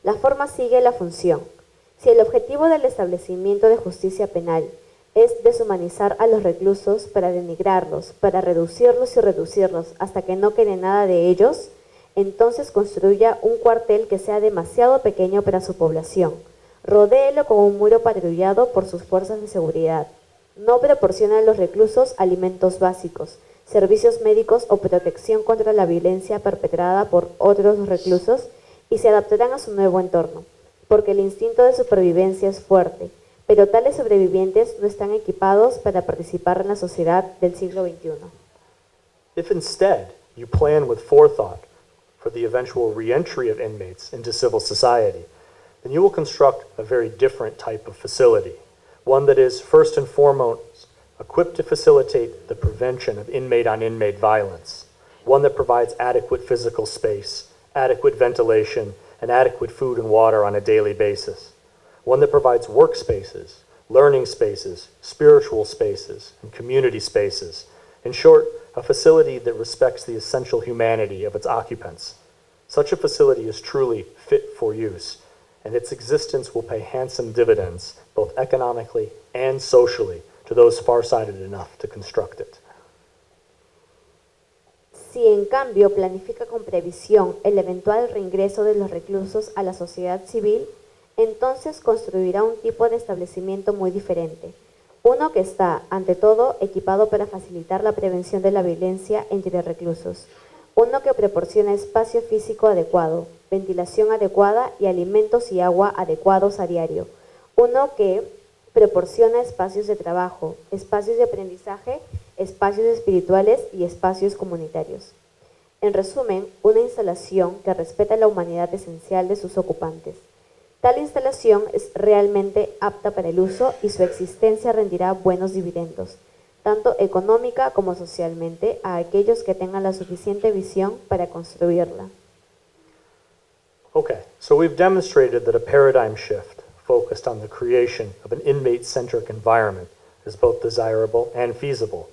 La forma sigue la función. Si el objetivo del establecimiento de justicia penal es deshumanizar a los reclusos para denigrarlos, para reducirlos y reducirlos hasta que no quede nada de ellos, entonces construya un cuartel que sea demasiado pequeño para su población. Rodéelo con un muro patrullado por sus fuerzas de seguridad. No proporciona a los reclusos alimentos básicos, servicios médicos o protección contra la violencia perpetrada por otros reclusos y se adaptarán a su nuevo entorno, porque el instinto de supervivencia es fuerte, pero tales sobrevivientes no están equipados para participar en la sociedad del siglo XXI. If instead you plan with forethought for the eventual reentry of inmates into civil society, then you will construct a very different type of facility, one that is first and foremost equipped to facilitate the prevention of inmate-on-inmate violence, one that provides adequate physical space, adequate ventilation, and adequate food and water on a daily basis, one that provides workspaces, learning spaces, spiritual spaces, and community spaces. In short, a facility that respects the essential humanity of its occupants. Such a facility is truly fit for use, and its existence will pay handsome dividends, both economically and socially, to those far-sighted enough to construct it. Si en cambio planifica con previsión el eventual reingreso de los reclusos a la sociedad civil, entonces construirá un tipo de establecimiento muy diferente. Uno que está, ante todo, equipado para facilitar la prevención de la violencia entre reclusos. Uno que proporciona espacio físico adecuado, ventilación adecuada y alimentos y agua adecuados a diario. Uno que proporciona espacios de trabajo, espacios de aprendizaje, espacios espirituales y espacios comunitarios. En resumen, una instalación que respeta la humanidad esencial de sus ocupantes. Tal instalación es realmente apta para el uso y su existencia rendirá buenos dividendos, tanto económica como socialmente, a aquellos que tengan la suficiente visión para construirla. Okay, so we've demonstrated that a paradigm shift focused on the creation of an inmate-centric environment is both desirable and feasible.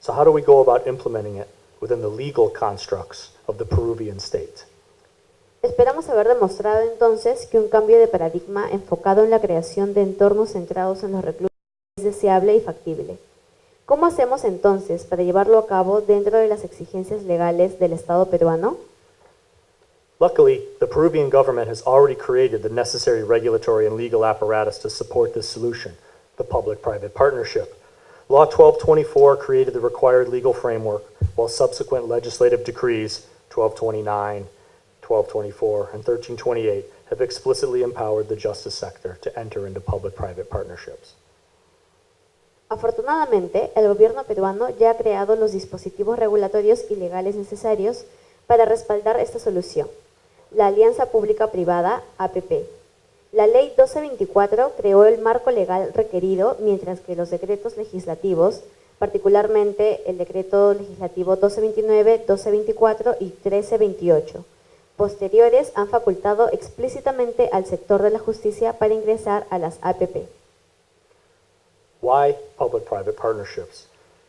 So how do we go about implementing it within the legal constructs of the Peruvian state? Esperamos haber demostrado entonces que un cambio de paradigma enfocado en la creación de entornos centrados en los reclusos es deseable y factible. ¿Cómo hacemos entonces para llevarlo a cabo dentro de las exigencias legales del Estado peruano? Luckily, the Peruvian government has already created the necessary regulatory and legal apparatus to support this solution, the public-private partnership. Law 1224 created the required legal framework, while subsequent legislative decrees 1229, 1224, and 1328 have explicitly empowered the justice sector to enter into public-private partnerships. Afortunadamente, el gobierno peruano ya ha creado los dispositivos regulatorios y legales necesarios para respaldar esta solución. La Alianza Pública-Privada, APP. La Ley 1224 creó el marco legal requerido, mientras que los decretos legislativos, particularmente el decreto legislativo 1229, 1224 y 1328, posteriores han facultado explícitamente al sector de la justicia para ingresar a las APP. Why public-private partnerships?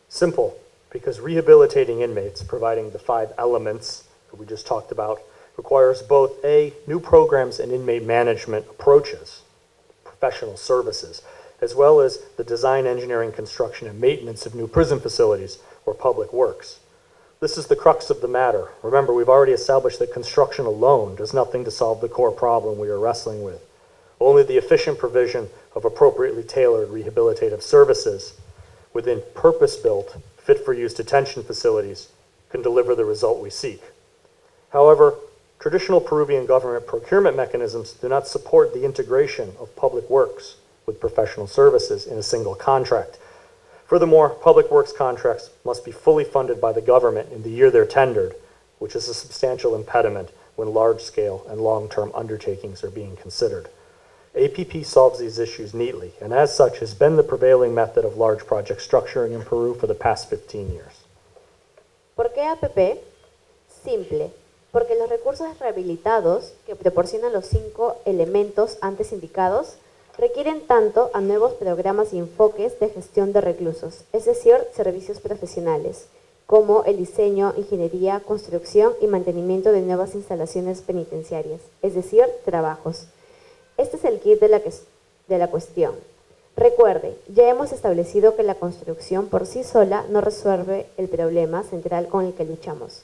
Simple, because rehabilitating inmates, providing the 5 elements that we just talked about, requires both new programs and inmate management approaches, professional services, as well as the design, engineering, construction, and maintenance of new prison facilities, or public works. This is the crux of the matter. Remember, we've already established that construction alone does nothing to solve the core problem we are wrestling with. Only the efficient provision of appropriately tailored rehabilitative services within purpose-built, fit-for-use detention facilities can deliver the result we seek. However, traditional Peruvian government procurement mechanisms do not support the integration of public works with professional services in a single contract. Furthermore, public works contracts must be fully funded by the government in the year they're tendered, which is a substantial impediment when large-scale and long-term undertakings are being considered. APP solves these issues neatly, and as such has been the prevailing method of large project structuring in Peru for the past 15 years. ¿Por qué APP? Simple, porque los recursos rehabilitados que proporcionan los 5 elementos antes indicados requieren tanto a nuevos programas y enfoques de gestión de reclusos, es decir, servicios profesionales, como el diseño, ingeniería, construcción y mantenimiento de nuevas instalaciones penitenciarias, es decir, trabajos. Este es el kit de la cuestión. Recuerde, ya hemos establecido que la construcción por sí sola no resuelve el problema central con el que luchamos.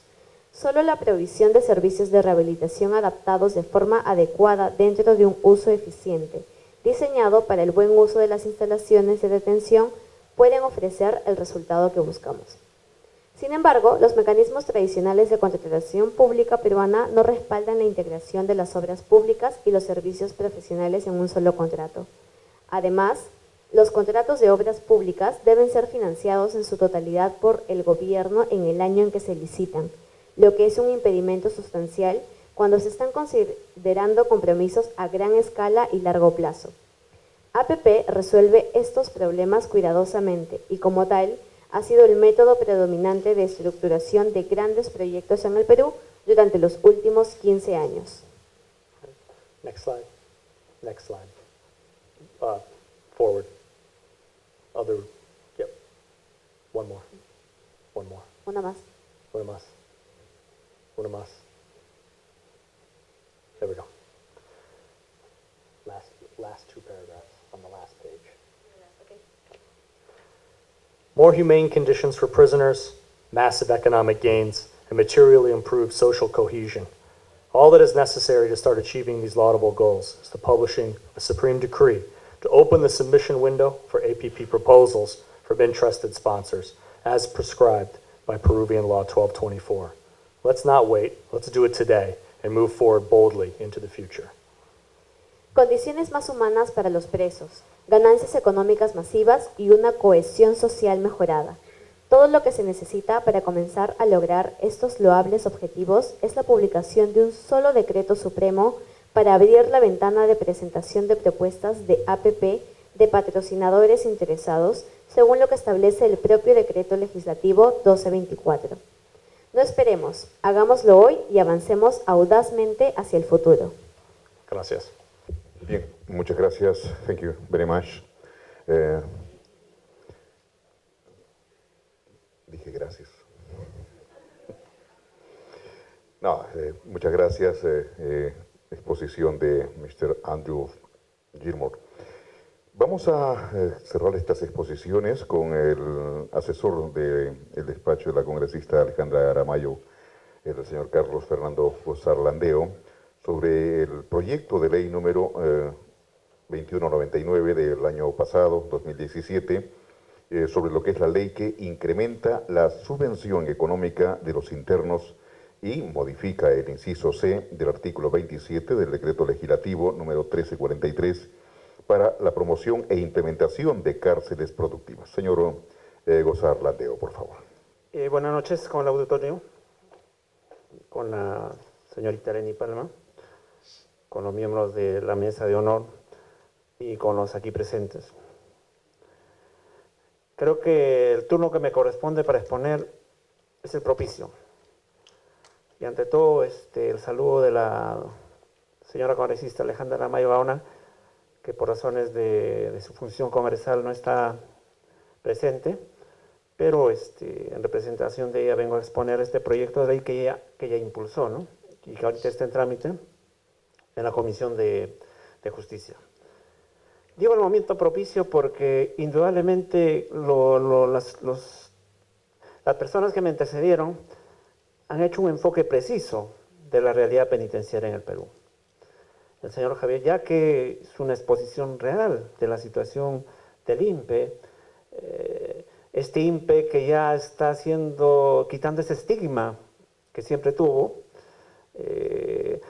Solo la provisión de servicios de rehabilitación adaptados de forma adecuada dentro de un uso eficiente, diseñado para el buen uso de las instalaciones de detención, pueden ofrecer el resultado que buscamos. Sin embargo, los mecanismos tradicionales de contratación pública peruana no respaldan la integración de las obras públicas y los servicios profesionales en un solo contrato. Además, los contratos de obras públicas deben ser financiados en su totalidad por el gobierno en el año en que se licitan, lo que es un impedimento sustancial cuando se están considerando compromisos a gran escala y largo plazo. APP resuelve estos problemas cuidadosamente y, como tal, ha sido el método predominante de estructuración de grandes proyectos en el Perú durante los últimos 15 años. Next slide. Next slide. Forward. Other. Yep. One more. One more. Una más. Una más. Una más. There we go. Last two paragraphs on the last page. More humane conditions for prisoners, massive economic gains, and materially improved social cohesion. All that is necessary to start achieving these laudable goals is the publishing a supreme decree to open the submission window for APP proposals from interested sponsors, as prescribed by Peruvian Law 1224. Let's not wait, let's do it today and move forward boldly into the future. Condiciones más humanas para los presos, ganancias económicas masivas y una cohesión social mejorada. Todo lo que se necesita para comenzar a lograr estos loables objetivos es la publicación de un solo decreto supremo para abrir la ventana de presentación de propuestas de APP de patrocinadores interesados, según lo que establece el propio decreto legislativo 1224. No esperemos, hagámoslo hoy y avancemos audazmente hacia el futuro. Gracias. Bien, muchas gracias. Thank you very much. Dije gracias. No, muchas gracias. Exposición de Mr. Andrew Gilmore. Vamos a cerrar estas exposiciones con el asesor del despacho de la congresista Alejandra Aramayo, el señor Carlos Fernando Gozar Landeo, sobre el proyecto de ley número 2199 del año pasado, 2017, sobre lo que es la ley que incrementa la subvención económica de los internos y modifica el inciso C del artículo 27 del decreto legislativo número 1343 para la promoción e implementación de cárceles productivas. Señor Gozar Landeo, por favor. Buenas noches con el auditorio, con la señorita Leni Palma, con los miembros de la mesa de honor y con los aquí presentes. Creo que el turno que me corresponde para exponer es el propicio. Y ante todo, el saludo de la señora congresista Alejandra Aramayo Gaona, que por razones de su función congresal no está presente, pero en representación de ella vengo a exponer este proyecto de ley que ella impulsó, ¿no? Y que ahorita está en trámite en la Comisión de Justicia. Digo el momento propicio porque indudablemente las personas que me antecedieron han hecho un enfoque preciso de la realidad penitenciaria en el Perú. El señor Javier Yaque hizo una exposición real de la situación del INPE, este INPE que ya está quitando ese estigma que siempre tuvo. El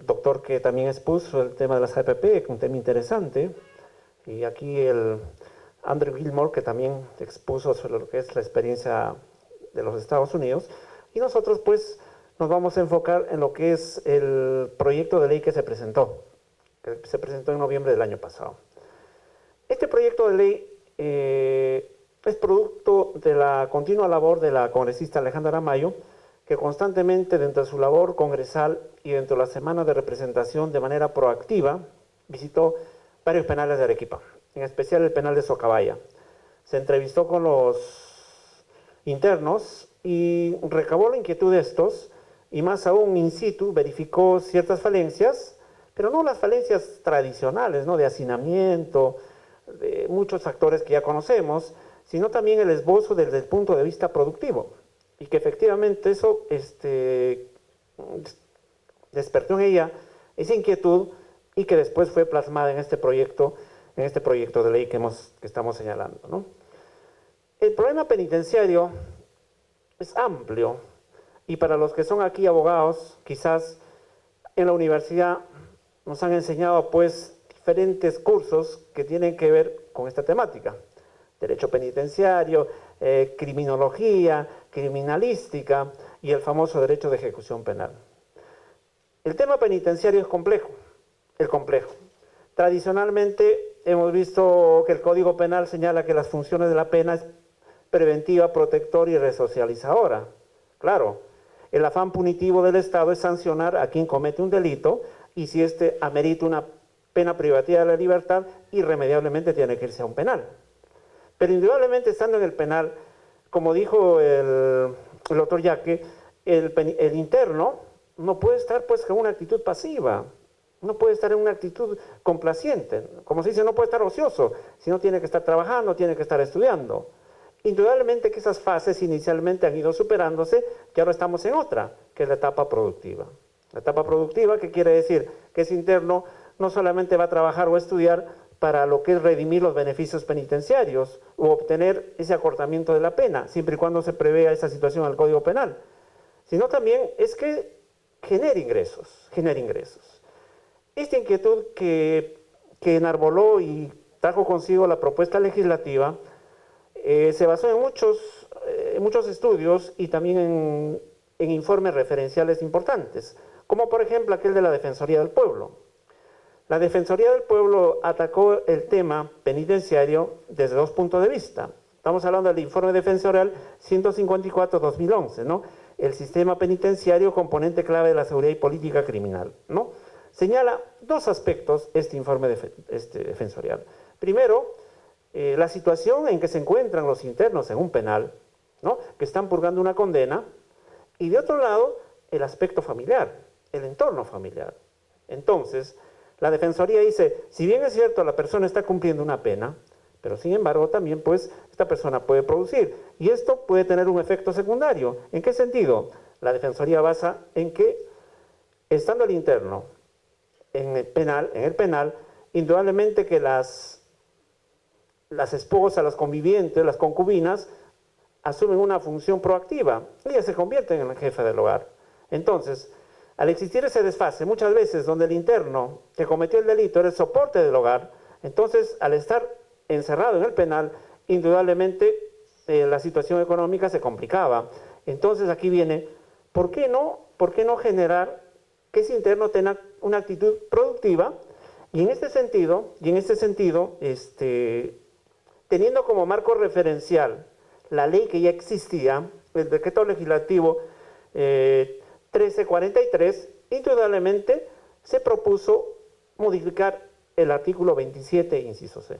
doctor que también expuso el tema de las APP, un tema interesante, y aquí el Andrew Gilmore, que también expuso sobre lo que es la experiencia de los Estados Unidos, y nosotros pues nos vamos a enfocar en lo que es el proyecto de ley que se presentó en noviembre del año pasado. Este proyecto de ley es producto de la continua labor de la congresista Alejandra Aramayo, que constantemente dentro de su labor congresal y dentro de la semana de representación de manera proactiva visitó varios penales de Arequipa, en especial el penal de Socabaya. Se entrevistó con los internos y recabó la inquietud de estos, y más aún in situ verificó ciertas falencias, pero no las falencias tradicionales, ¿no?, de hacinamiento, de muchos factores que ya conocemos, sino también el esbozo desde el punto de vista productivo, y que efectivamente eso despertó en ella esa inquietud y que después fue plasmada en este proyecto de ley que estamos señalando, ¿no? El problema penitenciario es amplio, y para los que son aquí abogados, quizás en la universidad nos han enseñado pues diferentes cursos que tienen que ver con esta temática: derecho penitenciario, criminología, criminalística y el famoso derecho de ejecución penal. El tema penitenciario es complejo. Tradicionalmente hemos visto que el Código Penal señala que las funciones de la pena es preventiva, protectora y resocializadora. Claro, el afán punitivo del Estado es sancionar a quien comete un delito, y si éste amerita una pena privativa de la libertad, irremediablemente tiene que irse a un penal. Pero indudablemente, estando en el penal, como dijo el doctor Yaque, el interno no puede estar pues con una actitud pasiva, no puede estar en una actitud complaciente, como se dice, no puede estar ocioso, sino tiene que estar trabajando, tiene que estar estudiando. Indudablemente que esas fases inicialmente han ido superándose, y ahora estamos en otra, que es la etapa productiva. La etapa productiva, que quiere decir que ese interno no solamente va a trabajar o estudiar para lo que es redimir los beneficios penitenciarios o obtener ese acortamiento de la pena, siempre y cuando se prevea esa situación en el Código Penal, sino también es que genere ingresos. Esta inquietud que enarboló y trajo consigo la propuesta legislativa se basó en muchos estudios y también en informes referenciales importantes, como por ejemplo aquel de la Defensoría del Pueblo. La Defensoría del Pueblo atacó el tema penitenciario desde dos puntos de vista. Estamos hablando del informe defensorial 154-2011, ¿no? El sistema penitenciario, componente clave de la seguridad y política criminal, ¿no? Señala dos aspectos este informe defensorial. Primero, la situación en que se encuentran los internos en un penal, ¿no?, que están purgando una condena, y de otro lado, el aspecto familiar, el entorno familiar. Entonces, la Defensoría dice, si bien es cierto, la persona está cumpliendo una pena, pero sin embargo también pues esta persona puede producir, y esto puede tener un efecto secundario. ¿En qué sentido? La Defensoría basa en que, estando el interno en el penal, indudablemente que las esposas, las convivientes, las concubinas, asumen una función proactiva. Ellas se convierten en el jefe del hogar. Entonces, al existir ese desfase, muchas veces donde el interno que cometió el delito era el soporte del hogar, entonces al estar encerrado en el penal, indudablemente la situación económica se complicaba. Entonces aquí viene, ¿por qué no generar que ese interno tenga una actitud productiva? Y en este sentido, teniendo como marco referencial la ley que ya existía, el decreto legislativo 1343, indudablemente se propuso modificar el artículo 27, inciso C,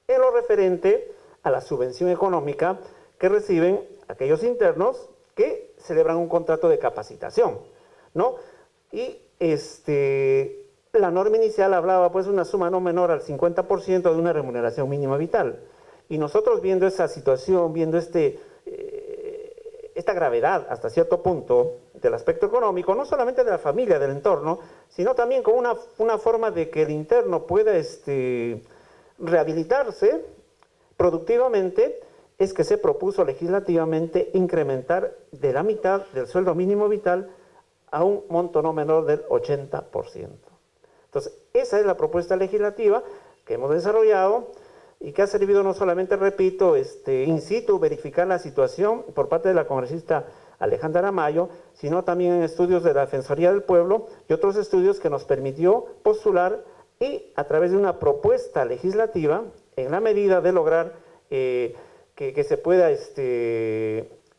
en lo referente a la subvención económica que reciben aquellos internos que celebran un contrato de capacitación, ¿no? Y la norma inicial hablaba pues de una suma no menor al 50% de una remuneración mínima vital. Y nosotros, viendo esa situación, viendo esta gravedad hasta cierto punto del aspecto económico, no solamente de la familia, del entorno, sino también como una forma de que el interno pueda rehabilitarse productivamente, es que se propuso legislativamente incrementar de la mitad del sueldo mínimo vital a un monto no menor del 80%. Entonces, esa es la propuesta legislativa que hemos desarrollado y que ha servido no solamente, repito, in situ, verificar la situación por parte de la congresista Alejandra Aramayo, sino también en estudios de la Defensoría del Pueblo y otros estudios que nos permitió postular, y a través de una propuesta legislativa, en la medida de lograr que se pueda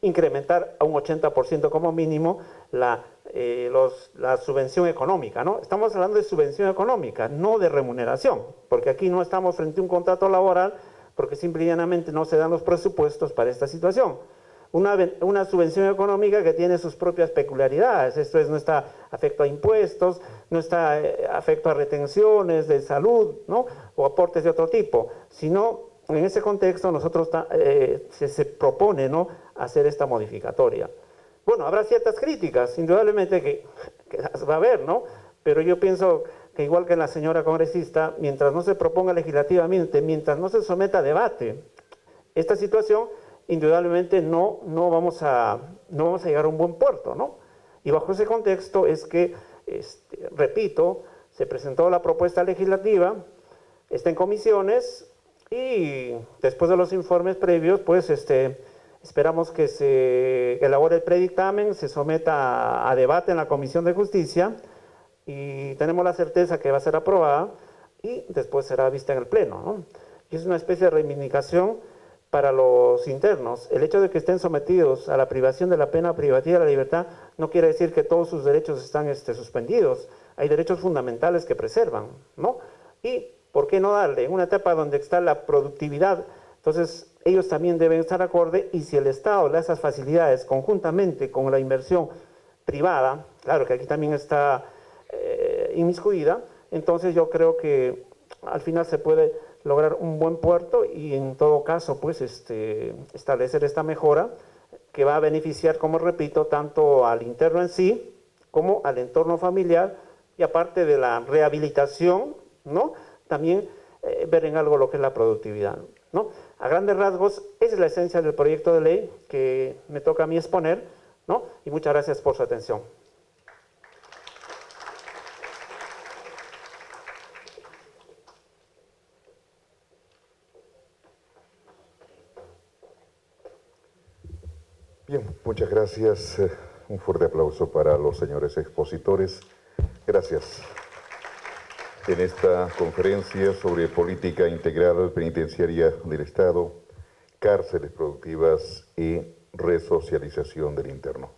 incrementar a un 80% como mínimo la la subvención económica, ¿no? Estamos hablando de subvención económica, no de remuneración, porque aquí no estamos frente a un contrato laboral, porque simple y llanamente no se dan los presupuestos para esta situación. Una subvención económica que tiene sus propias peculiaridades, esto es, no está afecto a impuestos, no está afecto a retenciones de salud, ¿no? O aportes de otro tipo, sino en ese contexto nosotros se propone, ¿no?, hacer esta modificatoria. Bueno, habrá ciertas críticas, indudablemente que las va a haber, ¿no? Pero yo pienso que igual que la señora congresista, mientras no se proponga legislativamente, mientras no se someta a debate esta situación, indudablemente no vamos a llegar a un buen puerto, ¿no? Y bajo ese contexto es que, repito, se presentó la propuesta legislativa, está en comisiones y después de los informes previos, pues esperamos que se elabore el predictamen, se someta a debate en la Comisión de Justicia y tenemos la certeza que va a ser aprobada y después será vista en el Pleno, ¿no? Y es una especie de reivindicación para los internos. El hecho de que estén sometidos a la privación de la pena privativa de la libertad no quiere decir que todos sus derechos están suspendidos. Hay derechos fundamentales que preservan, ¿no? Y ¿por qué no darle en una etapa donde está la productividad? Entonces, ellos también deben estar acorde y si el Estado le da esas facilidades conjuntamente con la inversión privada, claro que aquí también está inmiscuida, entonces yo creo que al final se puede lograr un buen puerto y en todo caso, pues, establecer esta mejora que va a beneficiar, como repito, tanto al interno en sí como al entorno familiar y aparte de la rehabilitación, ¿no?, también ver en algo lo que es la productividad, ¿no? A grandes rasgos, esa es la esencia del proyecto de ley que me toca a mí exponer, ¿no? Y muchas gracias por su atención. Bien, muchas gracias. Un fuerte aplauso para los señores expositores. Gracias. En esta conferencia sobre política integral penitenciaria del Estado, cárceles productivas y resocialización del interno.